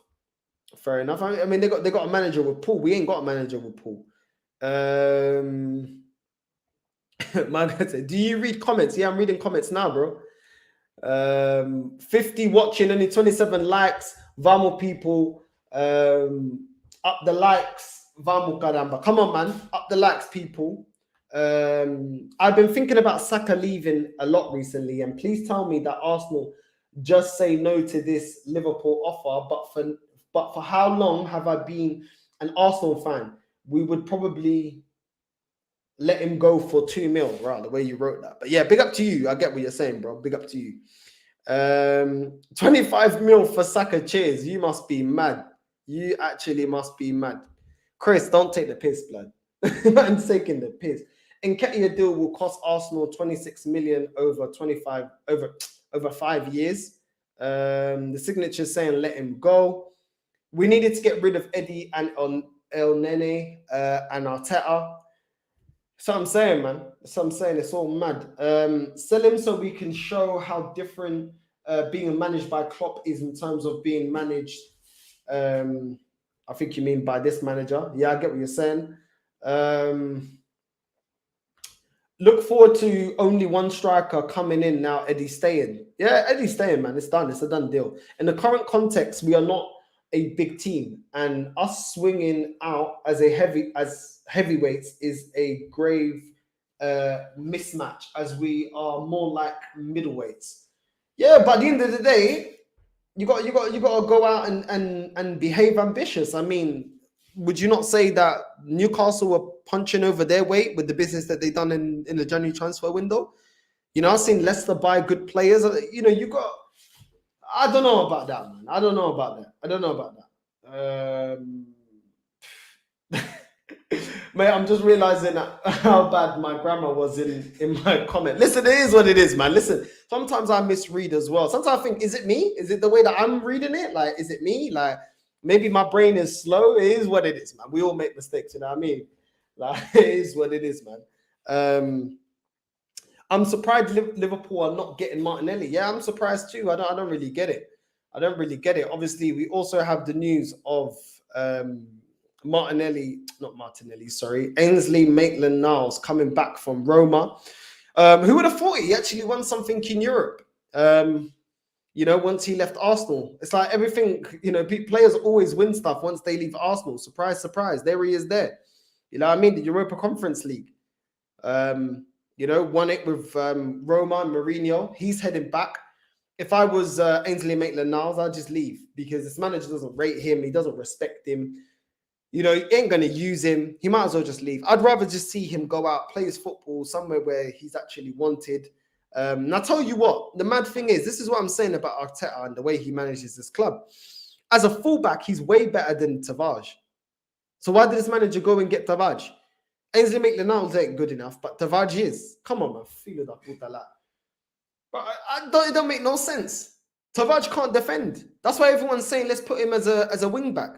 Fair enough. I mean, they got a manager with Paul. We ain't got a manager with Paul. My God said, do you read comments? Yeah, I'm reading comments now, bro. 50 watching, only 27 likes. Vamo people. Up the likes. Vamo caramba. Come on, man. Up the likes, people. I've been thinking about Saka leaving a lot recently, and please tell me that Arsenal just say no to this Liverpool offer. But for how long have I been an Arsenal fan? We would probably let him go for 2 mil, right? The way you wrote that. But yeah, big up to you. I get what you're saying, bro. Big up to you. 25 mil for Saka. Cheers. You must be mad. You actually must be mad. Chris, don't take the piss, blood. I'm taking the piss. Nketiah deal will cost Arsenal 26 million over 5 years. The signature saying let him go. We needed to get rid of Eddie and El Nene and Arteta. So I'm saying, man. So I'm saying it's all mad. Sell him so we can show how different being managed by Klopp is in terms of being managed I think you mean by this manager. Yeah, I get what you're saying. Look forward to only one striker coming in now, Eddie staying. Yeah, Eddie staying, man. It's done. It's a done deal. In the current context, we are not a big team, and us swinging out as heavyweights is a grave mismatch, as we are more like middleweights. Yeah, but at the end of the day, you got to go out and behave ambitious. I mean, would you not say that Newcastle were punching over their weight with the business that they done in the January transfer window? You know, I've seen Leicester buy good players. You know, you got. I don't know about that, man. I don't know about that. Mate, I'm just realizing how bad my grammar was in my comment. Listen, it is what it is, man. Listen, sometimes I misread as well. Sometimes I think, is it me? Is it the way that I'm reading it? Like, is it me? Like, maybe my brain is slow. It is what it is, man. We all make mistakes, you know what I mean? Like, it is what it is, man. I'm surprised Liverpool are not getting Martinelli. Yeah, I'm surprised too. I don't really get it. I don't really get it. Obviously, we also have the news of Ainsley Maitland-Niles coming back from Roma. Who would have thought he actually won something in Europe? You know, once he left Arsenal, it's like everything, you know, players always win stuff once they leave Arsenal. Surprise, surprise. There he is there. You know what I mean? The Europa Conference League. You know, won it with Roma and Mourinho. He's heading back. If I was Ainsley Maitland-Niles, I'd just leave because this manager doesn't rate him. He doesn't respect him. You know, he ain't going to use him. He might as well just leave. I'd rather just see him go out, play his football somewhere where he's actually wanted. And I tell you what, the mad thing is, this is what I'm saying about Arteta and the way he manages this club. As a fullback, he's way better than Tavares. So why did this manager go and get Tavares? Ainsley Maitland-Niles ain't good enough, but Tavares is. Come on, man. Feel it up with that. But it don't make no sense. Tavares can't defend. That's why everyone's saying let's put him as a wing back.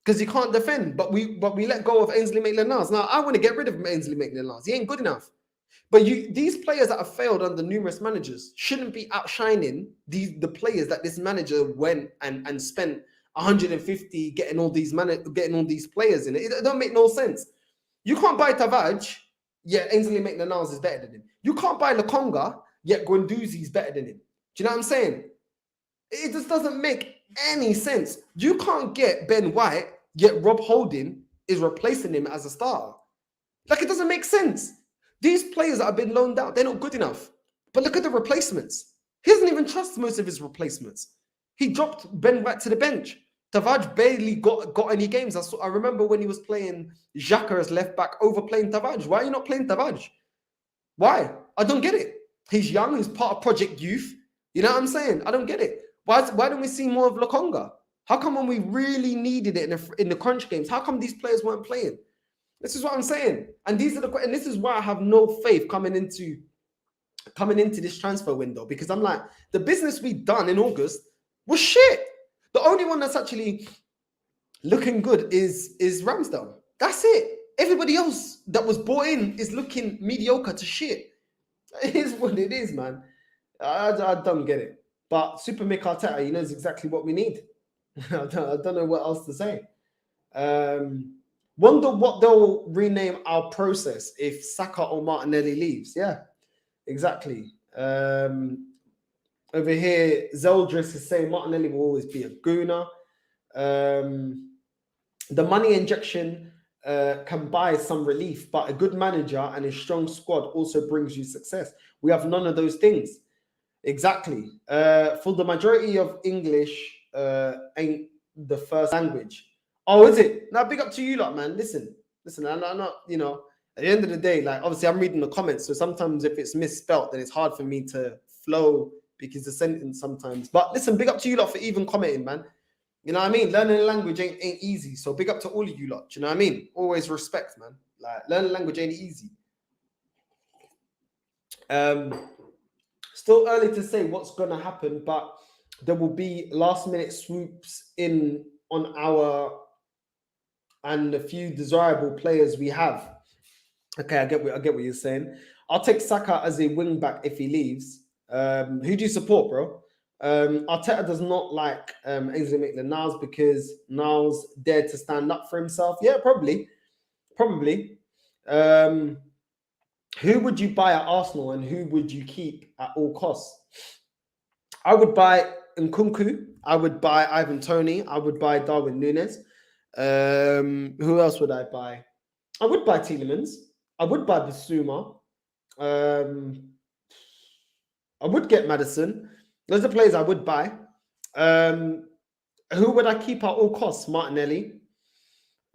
Because he can't defend. But we let go of Ainsley Maitland-Niles. Now, I want to get rid of Ainsley Maitland-Niles. He ain't good enough. But these players that have failed under numerous managers shouldn't be outshining the players that this manager went and spent 150 getting all these players in it. It don't make no sense. You can't buy Tavares, yet Ainsley Maitland-Niles is better than him. You can't buy Lokonga, yet Guendouzi is better than him. Do you know what I'm saying? It just doesn't make any sense. You can't get Ben White, yet Rob Holding is replacing him as a starter. Like, it doesn't make sense. These players that have been loaned out, they're not good enough. But look at the replacements. He doesn't even trust most of his replacements. He dropped Ben White to the bench. Tavares barely got any games. I remember when he was playing Xhaka as left back, overplaying Tavares. Why are you not playing Tavares? Why? I don't get it. He's young. He's part of Project Youth. You know what I'm saying? I don't get it. Why don't we see more of Lokonga? How come when we really needed it in the crunch games, how come these players weren't playing? This is what I'm saying. And this is why I have no faith coming into this transfer window, because I'm like, the business we done in August was shit. The only one that's actually looking good is Ramsdale. That's it. Everybody else that was bought in is looking mediocre to shit. It is what it is, man. I don't get it. But Super Mick Arteta, he knows exactly what we need. I don't know what else to say. Wonder what they'll rename our process if Saka or Martinelli leaves. Yeah, exactly. Over here, Zeldris is saying Martinelli will always be a gooner. The money injection can buy some relief, but a good manager and a strong squad also brings you success. We have none of those things. Exactly. For the majority of English ain't the first language. Oh, is it? Now, big up to you lot, man. Listen, I'm not, you know, at the end of the day, like, obviously I'm reading the comments, so sometimes if it's misspelt, then it's hard for me to flow because the sentence sometimes. But listen, big up to you lot for even commenting, man. You know what I mean? Learning a language ain't easy. So big up to all of you lot. Do you know what I mean? Always respect, man. Like, learning a language ain't easy. Still early to say what's going to happen, but there will be last-minute swoops in on our and a few desirable players we have. Okay, I get what you're saying. I'll take Saka as a wing back if he leaves. Who do you support, bro? Arteta does not like Ainsley Maitland-Niles because Niles dared to stand up for himself. Yeah, probably. Who would you buy at Arsenal and who would you keep at all costs? I would buy Nkunku. I would buy Ivan Toney. I would buy Darwin Núñez. Who else would I buy? I would buy Tielemans. I would buy Bissouma. I would get Maddison. Those are players I would buy. Who would I keep at all costs? Martinelli.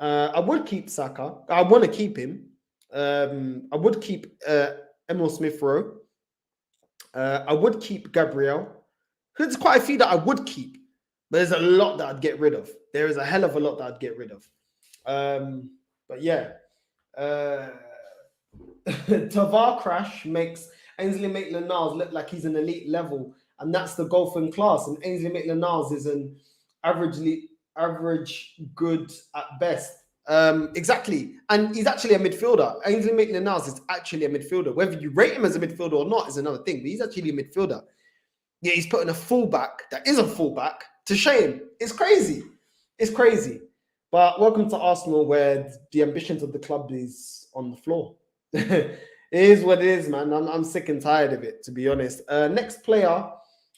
I would keep Saka. I want to keep him. I would keep Emil Smith Rowe. I would keep Gabriel. There's quite a few that I would keep, but there's a lot that I'd get rid of. There is a hell of a lot that I'd get rid of. But yeah, Tavar crash makes Ainsley Maitland-Niles look like he's an elite level, and that's the golfing class. And Ainsley Maitland-Niles is an average good at best. Exactly, and he's actually a midfielder. Ainsley Maitland-Niles is actually a midfielder. Whether you rate him as a midfielder or not is another thing, but he's actually a midfielder. Yeah, he's putting a fullback that is a fullback to shame. It's crazy. It's crazy. But welcome to Arsenal, where the ambitions of the club is on the floor. It is what it is, man. I'm sick and tired of it, to be honest. Next player,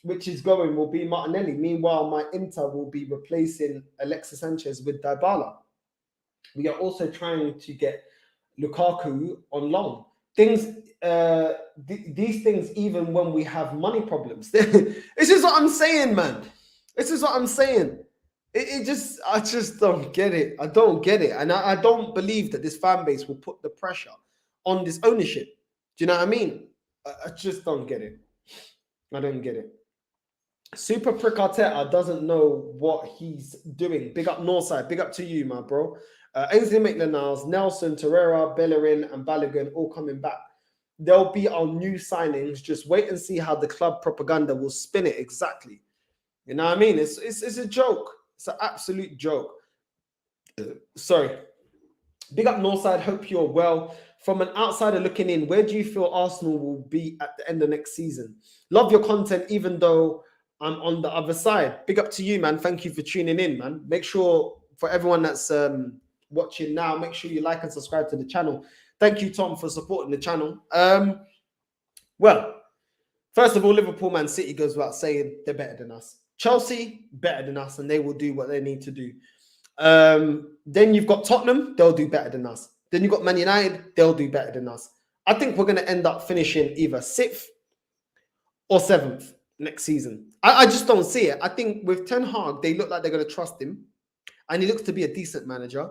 which is going, will be Martinelli. Meanwhile, my Inter will be replacing Alexis Sanchez with Dybala. We are also trying to get Lukaku on loan. These things, even when we have money problems. This is what I'm saying, man. This is what I'm saying. I just don't get it. I don't get it. And I don't believe that this fan base will put the pressure on this ownership. Do you know what I mean? I just don't get it. I don't get it. Super Prick Arteta doesn't know what he's doing. Big up Northside. Big up to you, my bro. Ainsley Maitland-Niles, Nelson, Torreira, Bellerin, and Balogun all coming back. They'll be our new signings. Just wait and see how the club propaganda will spin it exactly. You know what I mean? It's a joke. It's an absolute joke. Sorry. Big up Northside. Hope you're well. From an outsider looking in, where do you feel Arsenal will be at the end of next season? Love your content, even though I'm on the other side. Big up to you, man. Thank you for tuning in, man. Make sure, for everyone that's watching now, make sure you like and subscribe to the channel. Thank you, Tom, for supporting the channel. Well, first of all, Liverpool, Man City goes without saying they're better than us. Chelsea, better than us, and they will do what they need to do. Then you've got Tottenham, they'll do better than us. Then you've got Man United, they'll do better than us. I think we're going to end up finishing either 6th or 7th next season. I just don't see it. I think with Ten Hag, they look like they're going to trust him, and he looks to be a decent manager.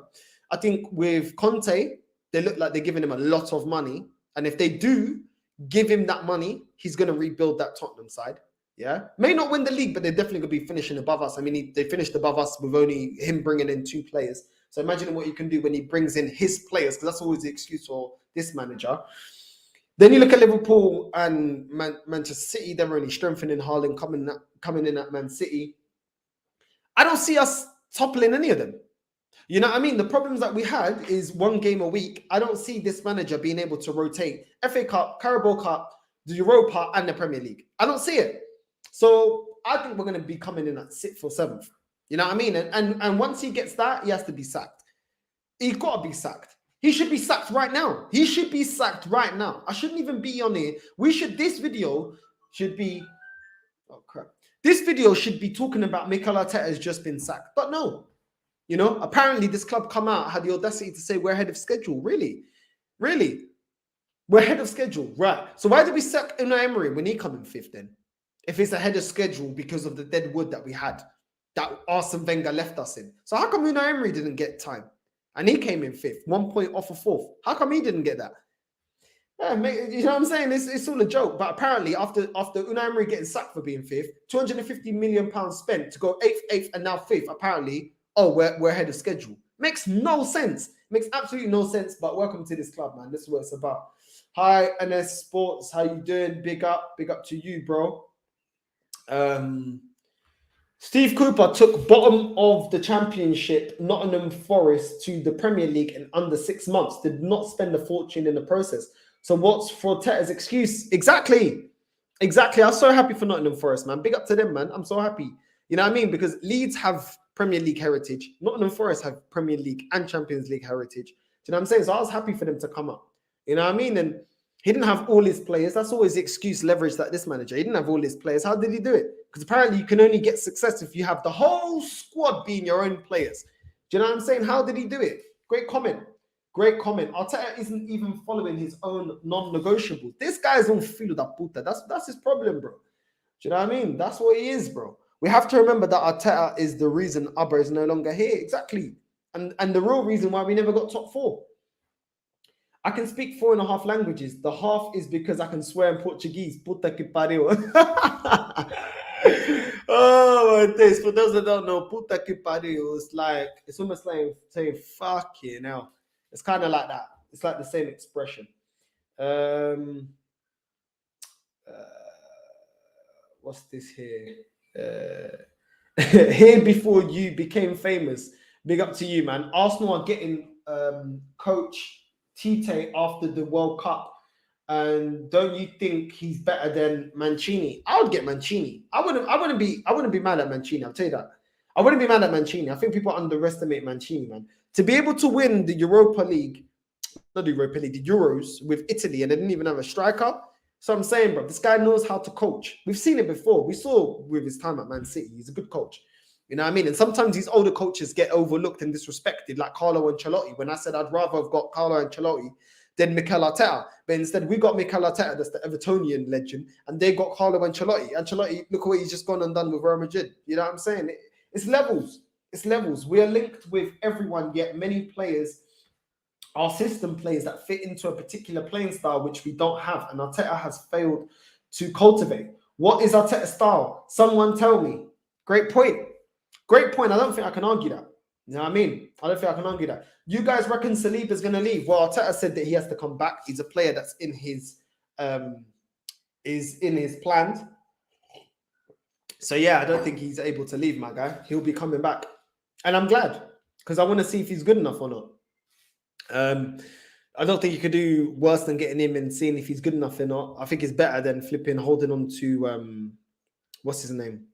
I think with Conte, they look like they're giving him a lot of money, and if they do give him that money, he's going to rebuild that Tottenham side. Yeah, may not win the league, but they're definitely going to be finishing above us. I mean, they finished above us with only him bringing in 2 players. So imagine what you can do when he brings in his players, because that's always the excuse for this manager. Then you look at Liverpool and Manchester City. They're only strengthening Haaland coming in at Man City. I don't see us toppling any of them. You know what I mean? The problems that we had is 1 game a week. I don't see this manager being able to rotate FA Cup, Carabao Cup, the Europa, and the Premier League. I don't see it. So I think we're going to be coming in at 6th or 7th. You know what I mean? And once he gets that, he has to be sacked. He's got to be sacked. He should be sacked right now. He should be sacked right now. I shouldn't even be on here. This video should be, oh crap. This video should be talking about Mikel Arteta has just been sacked. But no. You know, apparently this club come out, had the audacity to say we're ahead of schedule. Really? Really? We're ahead of schedule. Right. So why did we sack Unai Emery when he come in 5th then? If it's ahead of schedule because of the dead wood that we had, that Arsene Wenger left us in. So how come Unai Emery didn't get time? And he came in 5th, 1 point off of 4th. How come he didn't get that? Yeah, you know what I'm saying? It's all a joke. But apparently after Unai Emery getting sacked for being 5th, £250 million spent to go 8th, and now 5th, apparently, oh, we're ahead of schedule. Makes no sense. Makes absolutely no sense. But welcome to this club, man. This is what it's about. Hi, NS Sports. How you doing? Big up to you, bro. Steve Cooper took bottom of the Championship, Nottingham Forest, to the Premier League in under 6 months. Did not spend a fortune in the process. So what's Arteta's excuse? Exactly. Exactly. I'm so happy for Nottingham Forest, man. Big up to them, man. I'm so happy. You know what I mean? Because Leeds have Premier League heritage. Nottingham Forest have Premier League and Champions League heritage. Do you know what I'm saying? So I was happy for them to come up. You know what I mean? And he didn't have all his players. That's always the excuse leverage that this manager. He didn't have all his players. How did he do it? Because apparently you can only get success if you have the whole squad being your own players. Do you know what I'm saying? How did he do it? Great comment. Great comment. Arteta isn't even following his own non-negotiables. This guy's on filo da puta. That's his problem, bro. Do you know what I mean? That's what he is, bro. We have to remember that Arteta is the reason Abba is no longer here. Exactly. And the real reason why we never got top 4. I can speak 4.5 languages. The half is because I can swear in Portuguese. Puta que pariu. Oh my days. For those that don't know, puta que pariu is like, it's almost like saying fuck you now. It's kind of like that. It's like the same expression. What's this here? Here before you became famous. Big up to you, man. Arsenal are getting coach Tite after the World Cup. And don't you think he's better than Mancini? I would get Mancini. I wouldn't be mad at Mancini. I'll tell you that. I wouldn't be mad at Mancini. I think people underestimate Mancini, man. To be able to win the Europa League, not the Europa League, the Euros with Italy, and they didn't even have a striker. So I'm saying, bro, this guy knows how to coach. We've seen it before. We saw with his time at Man City. He's a good coach. You know what I mean? And sometimes these older coaches get overlooked and disrespected, like Carlo Ancelotti. When I said I'd rather have got Carlo Ancelotti than Mikel Arteta. But instead, we got Mikel Arteta, that's the Evertonian legend, and they got Carlo Ancelotti. Ancelotti, look what he's just gone and done with Real Madrid. You know what I'm saying? It's levels. It's levels. We are linked with everyone, yet many players, our system players that fit into a particular playing style, which we don't have. And Arteta has failed to cultivate. What is Arteta's style? Someone tell me. Great point. Great point. I don't think I can argue that. You know what I mean? I don't think I can argue that. You guys reckon Saliba's going to leave? Well, Arteta said that he has to come back. He's a player that's in his plans. So yeah, I don't think he's able to leave, my guy. He'll be coming back, and I'm glad because I want to see if he's good enough or not. I don't think you could do worse than getting him and seeing if he's good enough or not. I think it's better than flipping holding on to what's his name?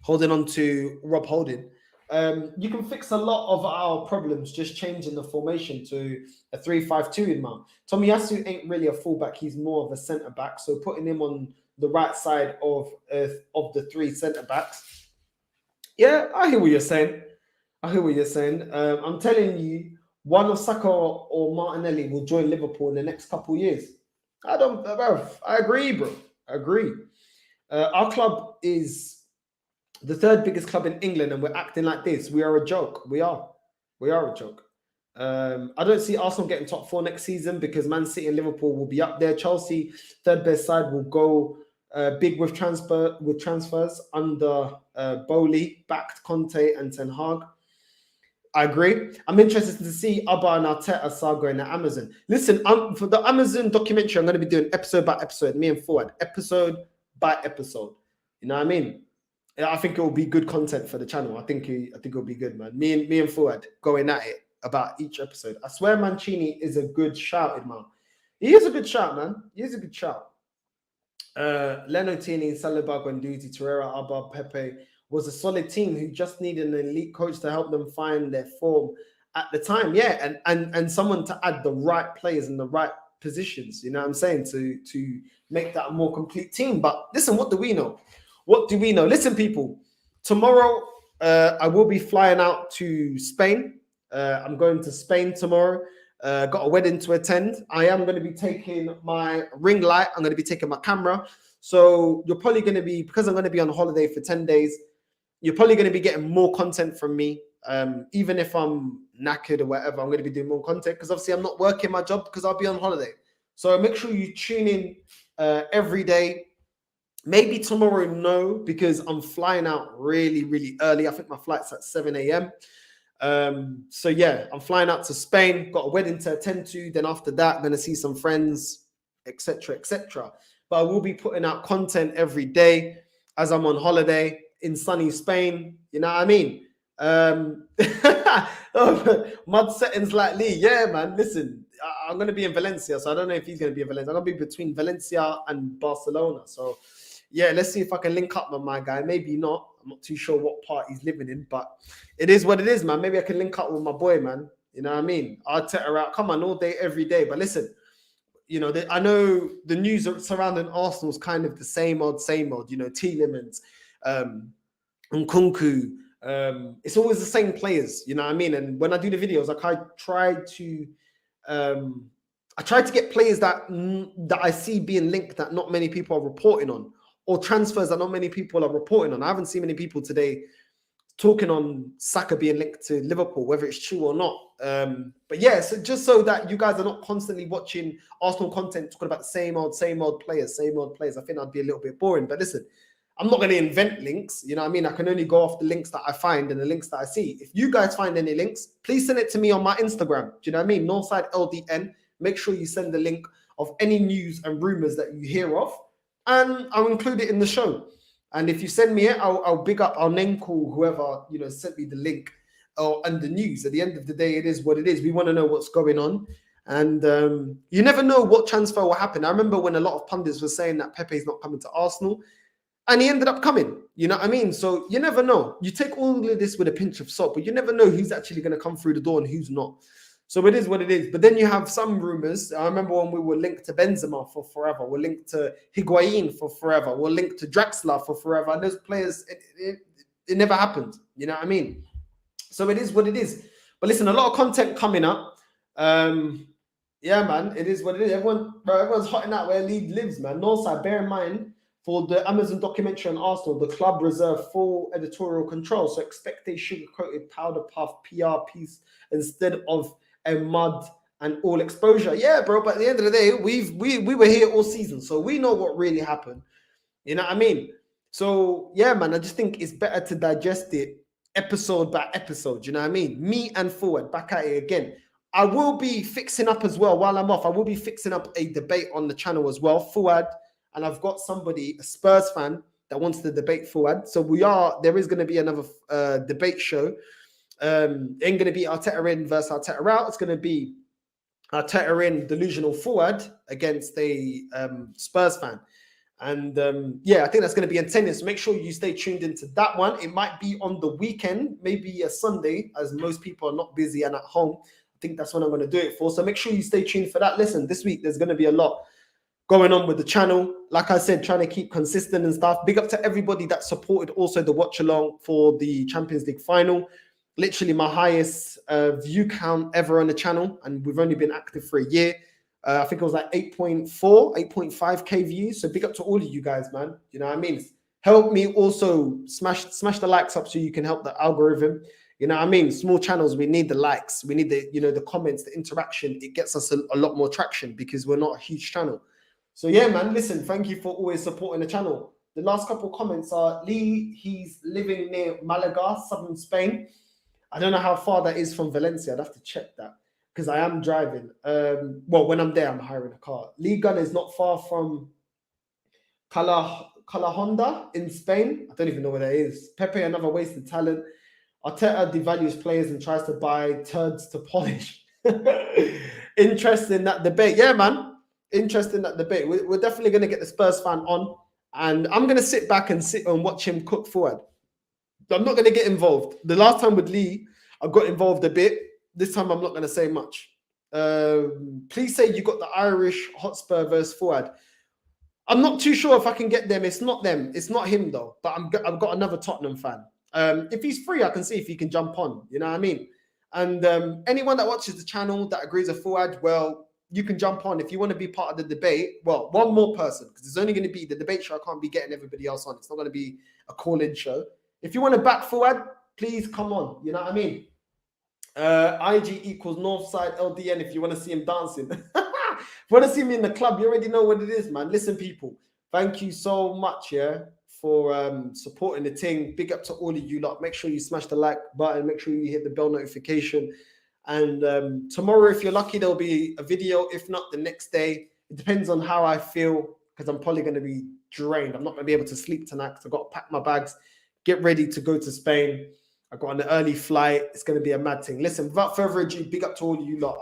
Holding on to Rob Holding. You can fix a lot of our problems just changing the formation to a 3-5-2 in Mount. Tomiyasu ain't really a fullback; he's more of a centre back. So putting him on the right side of the 3 centre backs. Yeah, I hear what you're saying. I'm telling you, one of Saka or Martinelli will join Liverpool in the next couple of years. I agree, bro. I agree. Our club is the 3rd biggest club in England, and we're acting like this. We are a joke. We are a joke. I don't see Arsenal getting top 4 next season because Man City and Liverpool will be up there. Chelsea, 3rd best side, will go big with transfers under Bowley, backed Conte and Ten Hag. I agree. I'm interested to see Abba and Arteta saga in the Amazon. Listen, for the Amazon documentary, I'm going to be doing episode by episode, me and Fuad, episode by episode. You know what I mean? I think it will be good content for the channel. I think it'll be good, man. Me and Fuad going at it about each episode. I swear Mancini is a good shout, man. He is a good shout, man. He is a good shout. Leno, Tierney, Saliba, Guendouzi, Torreira, Abba, Pepe was a solid team who just needed an elite coach to help them find their form at the time. Yeah, and someone to add the right players in the right positions, you know what I'm saying, to make that a more complete team. But listen, what do we know? What do we know? Listen, people, tomorrow I will be flying out to Spain. I'm going to Spain tomorrow. Got a wedding to attend. I am going to be taking my ring light. I'm going to be taking my camera. So you're probably going to be, because I'm going to be on holiday for 10 days, you're probably going to be getting more content from me. Even if I'm knackered or whatever, I'm going to be doing more content because obviously I'm not working my job because I'll be on holiday. So make sure you tune in every day. Maybe tomorrow, no, because I'm flying out really, really early. I think my flight's at 7 a.m. So yeah, I'm flying out to Spain, got a wedding to attend to. Then after that, I'm going to see some friends, etc., etc. But I will be putting out content every day as I'm on holiday in sunny Spain. You know what I mean? Mud settings like Lee. Yeah, man. Listen, I'm going to be in Valencia, so I don't know if he's going to be in Valencia. I'm going to be between Valencia and Barcelona. So yeah, let's see if I can link up with my guy. Maybe not. I'm not too sure what part he's living in, but it is what it is, man. Maybe I can link up with my boy, man. You know what I mean? Arteta out. Come on, all day, every day. But listen, you know, I know the news surrounding Arsenal is kind of the same old. You know, Tielemans, Nkunku. It's always the same players. You know what I mean? And when I do the videos, I try to get players that I see being linked that not many people are reporting on, or transfers that not many people are reporting on. I haven't seen many people today talking on Saka being linked to Liverpool, whether it's true or not. But yeah, so just so that you guys are not constantly watching Arsenal content talking about the same old players. I think that'd be a little bit boring. But listen, I'm not going to invent links. You know what I mean? I can only go off the links that I find and the links that I see. If you guys find any links, please send it to me on my Instagram. Do you know what I mean? Northside LDN. Make sure you send the link of any news and rumors that you hear of, and I'll include it in the show. And if you send me it, I'll big up, I'll name call whoever, you know, sent me the link and the news. At the end of the day, it is what it is. We want to know what's going on. And you never know what transfer will happen. I remember when a lot of pundits were saying that Pepe's not coming to Arsenal, and he ended up coming. You know what I mean? So you never know. You take all of this with a pinch of salt, but you never know who's actually going to come through the door and who's not. So it is what it is. But then you have some rumors. I remember when we were linked to Benzema for forever. We're linked to Higuain for forever. We're linked to Draxler for forever. And those players, it never happened. You know what I mean? So it is what it is. But listen, a lot of content coming up. Yeah, man, it is what it is. Everyone's hotting out where Lee lives, man. Northside, bear in mind, for the Amazon documentary on Arsenal, the club reserved full editorial control. So expect a sugar-coated powder puff PR piece instead of a mud and all exposure. Yeah, bro, but at the end of the day, we were here all season, so we know what really happened. You know what I mean? So yeah, man, I just think it's better to digest it episode by episode. You know what I mean? Me and Forward back at it again. I will be fixing up as well while I'm off. I will be fixing up a debate on the channel as well, Forward, and I've got somebody, a Spurs fan, that wants to debate Forward. So there is going to be another debate show. Ain't going to be Arteta in versus Arteta out. It's going to be Arteta in delusional Forward against a Spurs fan. And yeah, I think that's going to be intense. So make sure you stay tuned into that one. It might be on the weekend, maybe a Sunday, as most people are not busy and at home. I think that's when I'm going to do it for. So make sure you stay tuned for that. Listen, this week there's going to be a lot going on with the channel. Like I said, trying to keep consistent and stuff. Big up to everybody that supported also the watch along for the Champions League final. Literally my highest view count ever on the channel, and we've only been active for a year. I think it was like 8.5k views. So big up to all of you guys, man. You know what I mean? Help me also smash the likes up so you can help the algorithm. You know what I mean? Small channels, we need the likes, we need the, you know, the comments, the interaction. It gets us a lot more traction because we're not a huge channel. So yeah, man, listen, thank you for always supporting the channel. The last couple of comments are Lee, he's living near Malaga, southern Spain. I don't know how far that is from Valencia. I'd have to check that because I am driving. Well, when I'm there, I'm hiring a car. Lee Gunn is not far from Calahonda in Spain. I don't even know where that is. Pepe, another wasted talent. Arteta devalues players and tries to buy turds to polish. Interesting in that debate. Yeah, man. Interesting in that debate. We're definitely going to get the Spurs fan on. And I'm going to sit back and watch him cook Forward. I'm not going to get involved. The last time with Lee, I got involved a bit. This time, I'm not going to say much. Please say you got the Irish Hotspur versus Forward. I'm not too sure if I can get them. It's not them. It's not him, though. But I've got another Tottenham fan. If he's free, I can see if he can jump on. You know what I mean? And anyone that watches the channel that agrees with Forward, well, you can jump on. If you want to be part of the debate, well, one more person, because it's only going to be the debate show. I can't be getting everybody else on. It's not going to be a call-in show. If you want to back Forward, please come on. You know what I mean? IG equals Northside LDN if you want to see him dancing. If you want to see me in the club, you already know what it is, man. Listen, people, thank you so much, yeah, for supporting the thing. Big up to all of you lot. Make sure you smash the like button. Make sure you hit the bell notification. And tomorrow, if you're lucky, there'll be a video. If not, the next day. It depends on how I feel, because I'm probably going to be drained. I'm not going to be able to sleep tonight because I've got to pack my bags, get ready to go to Spain. I got an early flight. It's going to be a mad thing. Listen, without further ado, big up to all of you lot.